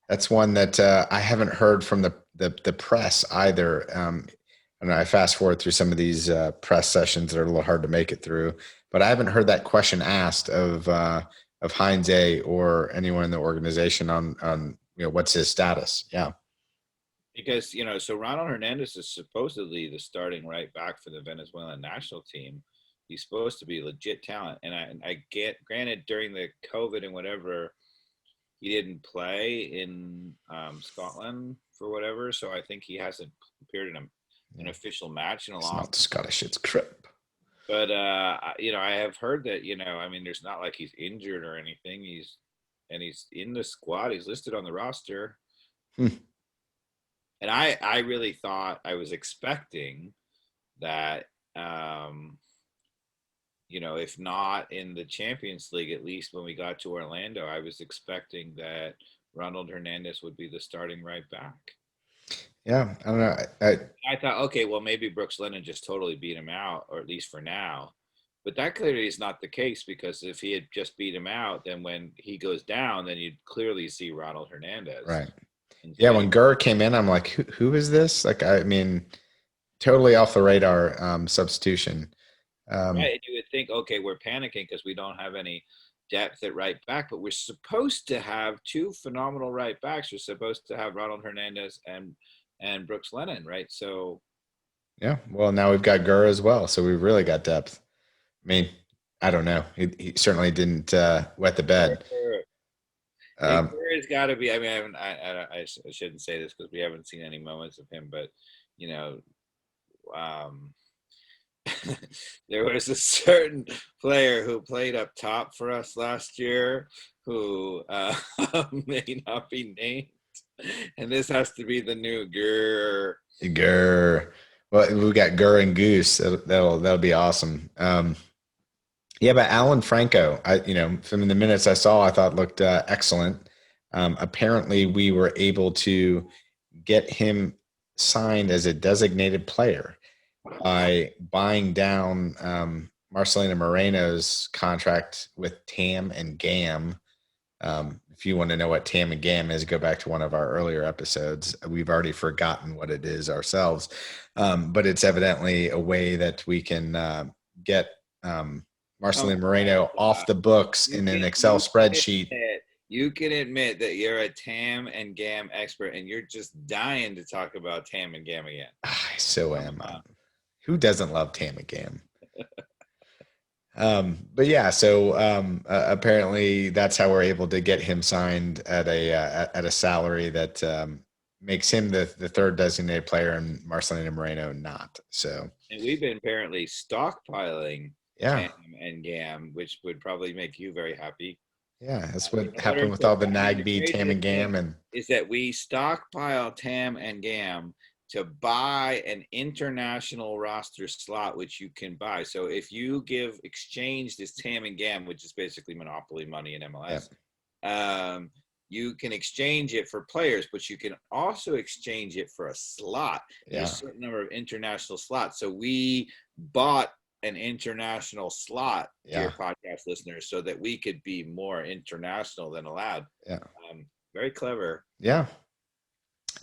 Speaker 1: That's one that I haven't heard from the press either. I don't know. I fast forward through some of these press sessions that are a little hard to make it through, but I haven't heard that question asked of Heinze or anyone in the organization on what's his status. Yeah.
Speaker 2: Because, so Ronald Hernandez is supposedly the starting right back for the Venezuelan national team. He's supposed to be legit talent. And I get, granted, during the COVID and whatever, he didn't play in Scotland for whatever. So I think he hasn't appeared in an official match in a long time.
Speaker 1: It's not Scottish, it's Crip.
Speaker 2: But, I have heard that, there's not like he's injured or anything. He's in the squad. He's listed on the roster. And I really thought, I was expecting that, if not in the Champions League, at least when we got to Orlando, I was expecting that Ronald Hernandez would be the starting right back.
Speaker 1: Yeah, I don't know.
Speaker 2: I thought, okay, well, maybe Brooks Lennon just totally beat him out, or at least for now. But that clearly is not the case, because if he had just beat him out, then when he goes down, then you'd clearly see Ronald Hernandez
Speaker 1: Right. Yeah,
Speaker 2: instead.
Speaker 1: when Gurr came in, I'm like, who is this? Like, I mean, totally off the radar substitution.
Speaker 2: Right. And you would think, okay, we're panicking because we don't have any depth at right back, but we're supposed to have two phenomenal right backs. We're supposed to have Ronald Hernandez and Brooks Lennon, right? So
Speaker 1: Yeah, well, now we've got Gurr as well, so we've really got depth. I mean, I don't know. He certainly didn't wet the bed.
Speaker 2: yeah,
Speaker 1: Um,
Speaker 2: Gurr's got to be. I mean, I shouldn't say this because we haven't seen any moments of him, but you know, um, there was a certain player who played up top for us last year who may not be named, and this has to be the new Gurr.
Speaker 1: Gurr. Well, we got Gurr and Goose. That'll be awesome. Yeah, but Alan Franco, from the minutes I saw, I thought looked excellent. Apparently, we were able to get him signed as a designated player by buying down Marcelino Moreno's contract with TAM and GAM. If you want to know what TAM and GAM is, go back to one of our earlier episodes. We've already forgotten what it is ourselves, but it's evidently a way that we can get Marcelino Moreno off the books in an Excel spreadsheet.
Speaker 2: You can admit that you're a TAM and GAM expert, and you're just dying to talk about TAM and GAM again.
Speaker 1: I so am. Who doesn't love TAM and GAM? But yeah, so apparently that's how we're able to get him signed at a salary that makes him the third designated player and Marcelino Moreno not. So,
Speaker 2: and we've been apparently stockpiling
Speaker 1: yeah,
Speaker 2: TAM and GAM, which would probably make you very happy.
Speaker 1: Yeah, that's what happened with all the NAGB, TAM and GAM, and
Speaker 2: is that we stockpile TAM and GAM to buy an international roster slot, which you can buy. So if you exchange this TAM and GAM, which is basically monopoly money in MLS, you can exchange it for players, but you can also exchange it for a slot. There's a certain number of international slots. So we bought an international slot, dear podcast listeners, so that we could be more international than allowed. Very clever.
Speaker 1: Yeah,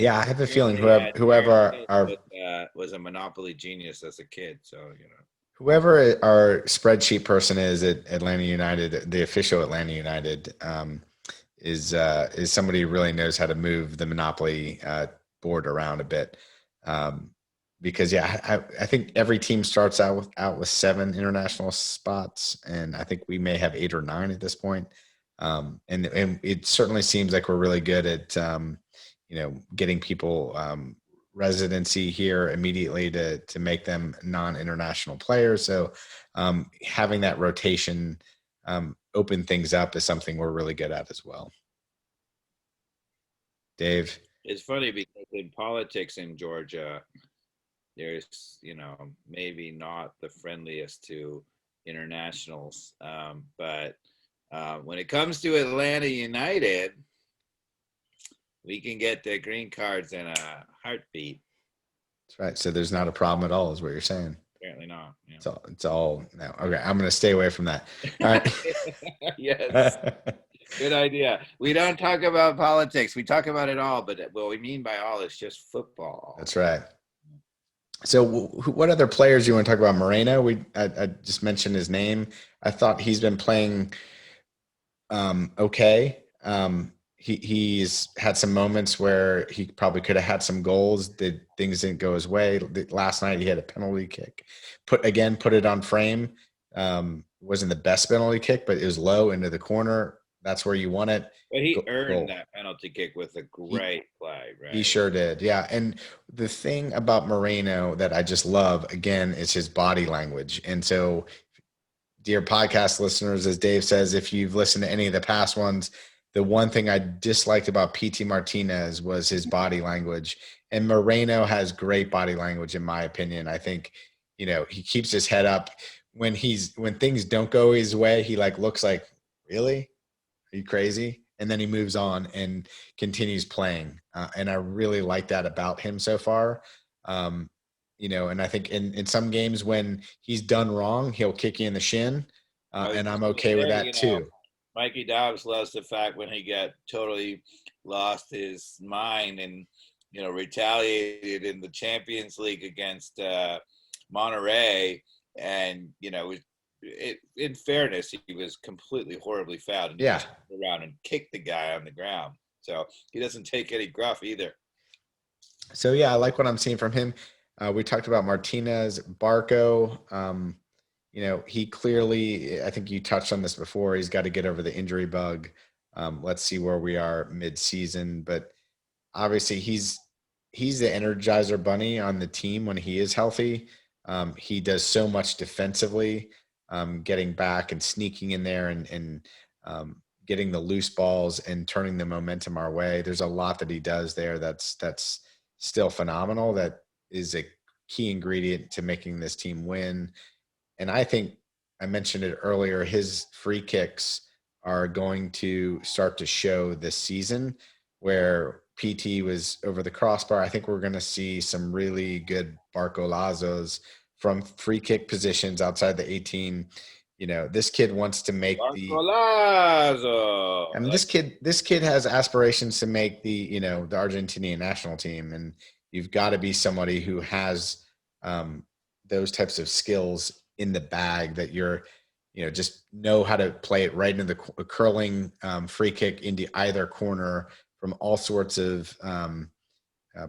Speaker 1: I have a feeling whoever
Speaker 2: was a monopoly genius as a kid. So
Speaker 1: whoever our spreadsheet person is at Atlanta United, the official Atlanta United, is somebody who really knows how to move the monopoly board around a bit. Because I think every team starts out with 7 international spots, and I think we may have 8 or 9 at this point. And it certainly seems like we're really good at getting people residency here immediately to make them non-international players. So having that rotation open things up is something we're really good at as well. Dave,
Speaker 2: it's funny because in politics in Georgia, there's maybe not the friendliest to internationals, but when it comes to Atlanta United, we can get the green cards in a heartbeat.
Speaker 1: That's right. So there's not a problem at all, is what you're saying.
Speaker 2: Apparently not. Yeah.
Speaker 1: It's all no. Okay, I'm going to stay away from that. All right.
Speaker 2: Yes. Good idea. We don't talk about politics. We talk about it all, but what we mean by all is just football.
Speaker 1: That's right. So what other players you want to talk about? Moreno, I just mentioned his name. I thought he's been playing okay. He's had some moments where he probably could have had some goals. Things didn't go his way. Last night he had a penalty kick. Put it on frame. Wasn't the best penalty kick, but it was low into the corner. That's where you want it.
Speaker 2: But he earned that penalty kick with a great play, right?
Speaker 1: He sure did, yeah. And the thing about Moreno that I just love, again, is his body language. And so, dear podcast listeners, as Dave says, if you've listened to any of the past ones, the one thing I disliked about PT Martinez was his body language. And Moreno has great body language, in my opinion. I think, he keeps his head up. When things don't go his way, he looks like, really? Are you crazy? and then he moves on and continues playing. And I really like that about him so far. Um, and I think in some games when he's done wrong, he'll kick you in the shin,
Speaker 2: I was
Speaker 1: and
Speaker 2: just
Speaker 1: I'm
Speaker 2: going to
Speaker 1: okay with
Speaker 2: say,
Speaker 1: that too.
Speaker 2: Mikey Dobbs loves the fact when he got totally lost his mind and, retaliated in the Champions League against Monterey. And, in fairness, he was completely horribly fouled and he
Speaker 1: Yeah.
Speaker 2: just turned around and kicked the guy on the ground. So he doesn't take any gruff either.
Speaker 1: So yeah, I like what I'm seeing from him. We talked about Martinez, Barco. He clearly, I think you touched on this before, he's got to get over the injury bug. Let's see where we are mid-season, but obviously he's the energizer bunny on the team when he is healthy. He does so much defensively, getting back and sneaking in there and getting the loose balls and turning the momentum our way. There's a lot that he does there that's still phenomenal. That is a key ingredient to making this team win. And I think I mentioned it earlier, his free kicks are going to start to show this season where PT was over the crossbar. I think we're going to see some really good barcolazos from free kick positions outside the 18. This kid wants to make
Speaker 2: Barcolazo.
Speaker 1: this kid has aspirations to make the Argentinian national team, and you've got to be somebody who has those types of skills in the bag that just know how to play it right into the curling free kick into either corner from all sorts of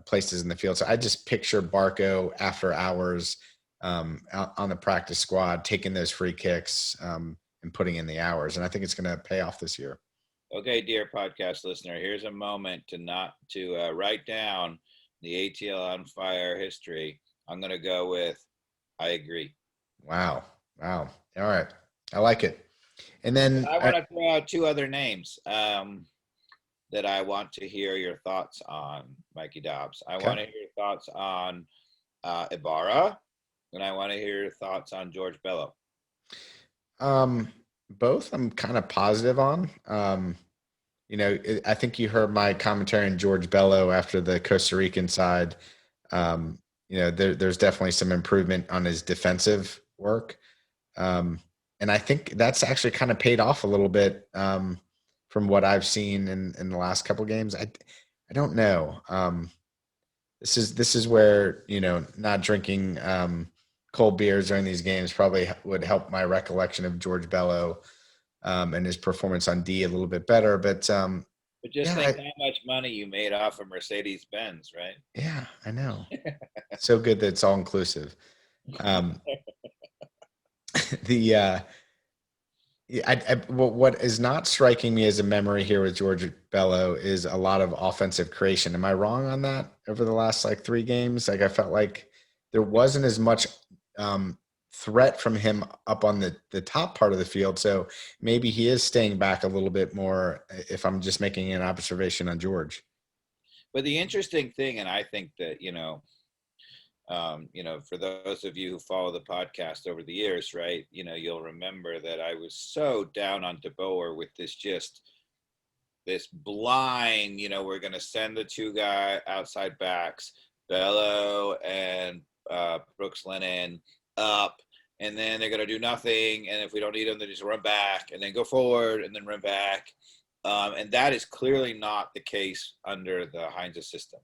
Speaker 1: places in the field. So I just picture Barco after hours out on the practice squad, taking those free kicks and putting in the hours. And I think it's going to pay off this year.
Speaker 2: Okay, dear podcast listener, here's a moment to write down the ATL on fire history. I'm going to go with, I agree.
Speaker 1: Wow. All right. I like it. And then
Speaker 2: I want to throw out two other names that I want to hear your thoughts on, Mikey Dobbs. I want to hear your thoughts on Ibarra, and I want to hear your thoughts on George Bello.
Speaker 1: Both I'm kind of positive on. I think you heard my commentary on George Bello after the Costa Rican side. There's definitely some improvement on his defensive work. And I think that's actually kind of paid off a little bit from what I've seen in the last couple of games. I don't know. This is where, not drinking cold beers during these games probably would help my recollection of George Bello and his performance on D a little bit better. But
Speaker 2: just think how much money you made off of Mercedes-Benz, right?
Speaker 1: Yeah, I know. So good that it's all inclusive. What is not striking me as a memory here with George Bello is a lot of offensive creation. Am I wrong on that over the last 3 games? I felt like there wasn't as much threat from him up on the top part of the field. So maybe he is staying back a little bit more if I'm just making an observation on George.
Speaker 2: But the interesting thing, and I think that, for those of you who follow the podcast over the years, right, you'll remember that I was so down on De Boer with this blind, we're going to send the 2 guy outside backs, Bello and Brooks Lennon up, and then they're going to do nothing. And if we don't need them, they just run back and then go forward and then run back. And that is clearly not the case under the Heinze system,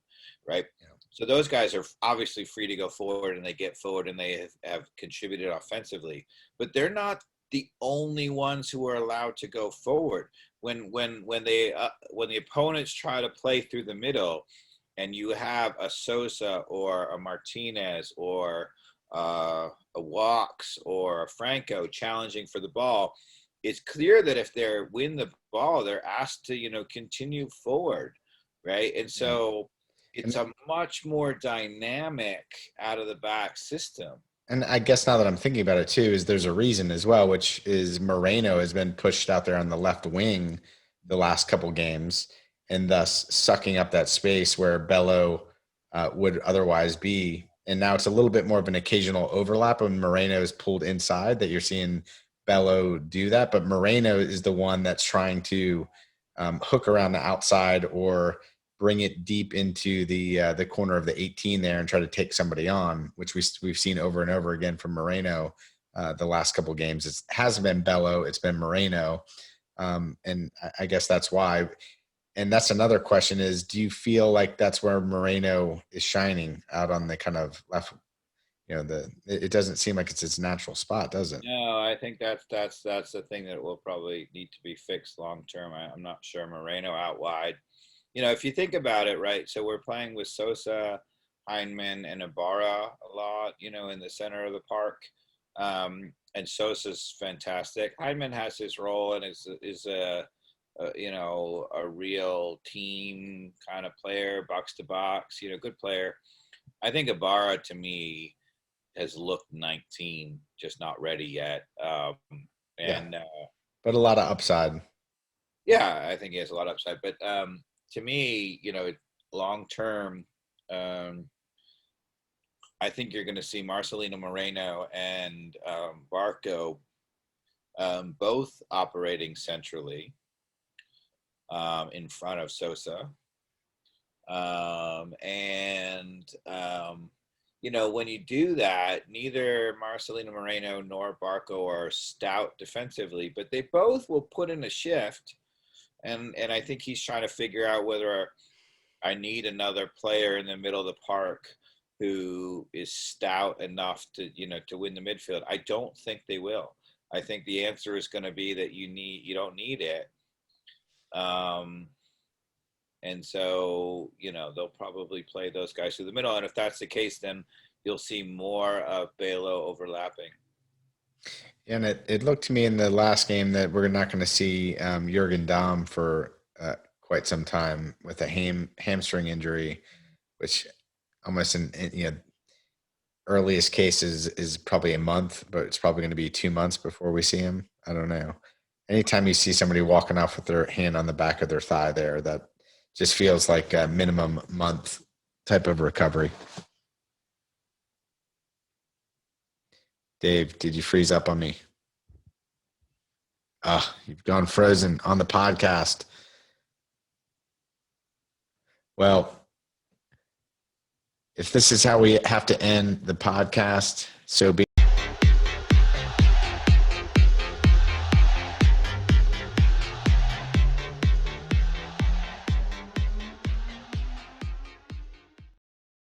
Speaker 2: right? Yeah. So those guys are obviously free to go forward, and they get forward, and they have contributed offensively. But they're not the only ones who are allowed to go forward. When the opponents try to play through the middle, and you have a Sosa or a Martinez or a Walks or a Franco challenging for the ball, it's clear that if they win the ball, they're asked to, continue forward, right? And so it's a much more dynamic out of the back system.
Speaker 1: And I guess now that I'm thinking about it too, is there's a reason as well, which is Moreno has been pushed out there on the left wing the last couple games, and thus sucking up that space where Bello would otherwise be. And now it's a little bit more of an occasional overlap when Moreno is pulled inside that you're seeing Bello do that. But Moreno is the one that's trying to hook around the outside or bring it deep into the corner of the 18 there and try to take somebody on, which we've seen over and over again from Moreno the last couple of games. It hasn't been Bello, it's been Moreno, and I guess that's why. And that's another question: is do you feel like that's where Moreno is shining out on the kind of left? It doesn't seem like it's its natural spot, does it?
Speaker 2: No, I think that's the thing that will probably need to be fixed long term. I'm not sure Moreno out wide. If you think about it, right? So we're playing with Sosa, Heineman, and Ibarra a lot. In the center of the park, and Sosa's fantastic. Heineman has his role and is a real team kind of player, box to box. Good player. I think Ibarra to me has looked 19, just not ready yet. And
Speaker 1: but a lot of upside.
Speaker 2: Yeah, I think he has a lot of upside. But to me, long term, I think you're going to see Marcelino Moreno and Barco both operating centrally in front of Sosa. When you do that, neither Marcelino Moreno nor Barco are stout defensively, but they both will put in a shift. And I think he's trying to figure out whether I need another player in the middle of the park who is stout enough to win the midfield. I don't think they will. I think the answer is going to be that you don't need it. And so, they'll probably play those guys through the middle. And if that's the case, then you'll see more of Bello overlapping.
Speaker 1: And it looked to me in the last game that we're not going to see Jurgen Damm for quite some time with a hamstring injury, which almost in earliest case is probably a month, but it's probably going to be 2 months before we see him. I don't know. Anytime you see somebody walking off with their hand on the back of their thigh there, that just feels like a minimum month type of recovery. Dave, did you freeze up on me? You've gone frozen on the podcast. Well, if this is how we have to end the podcast, so be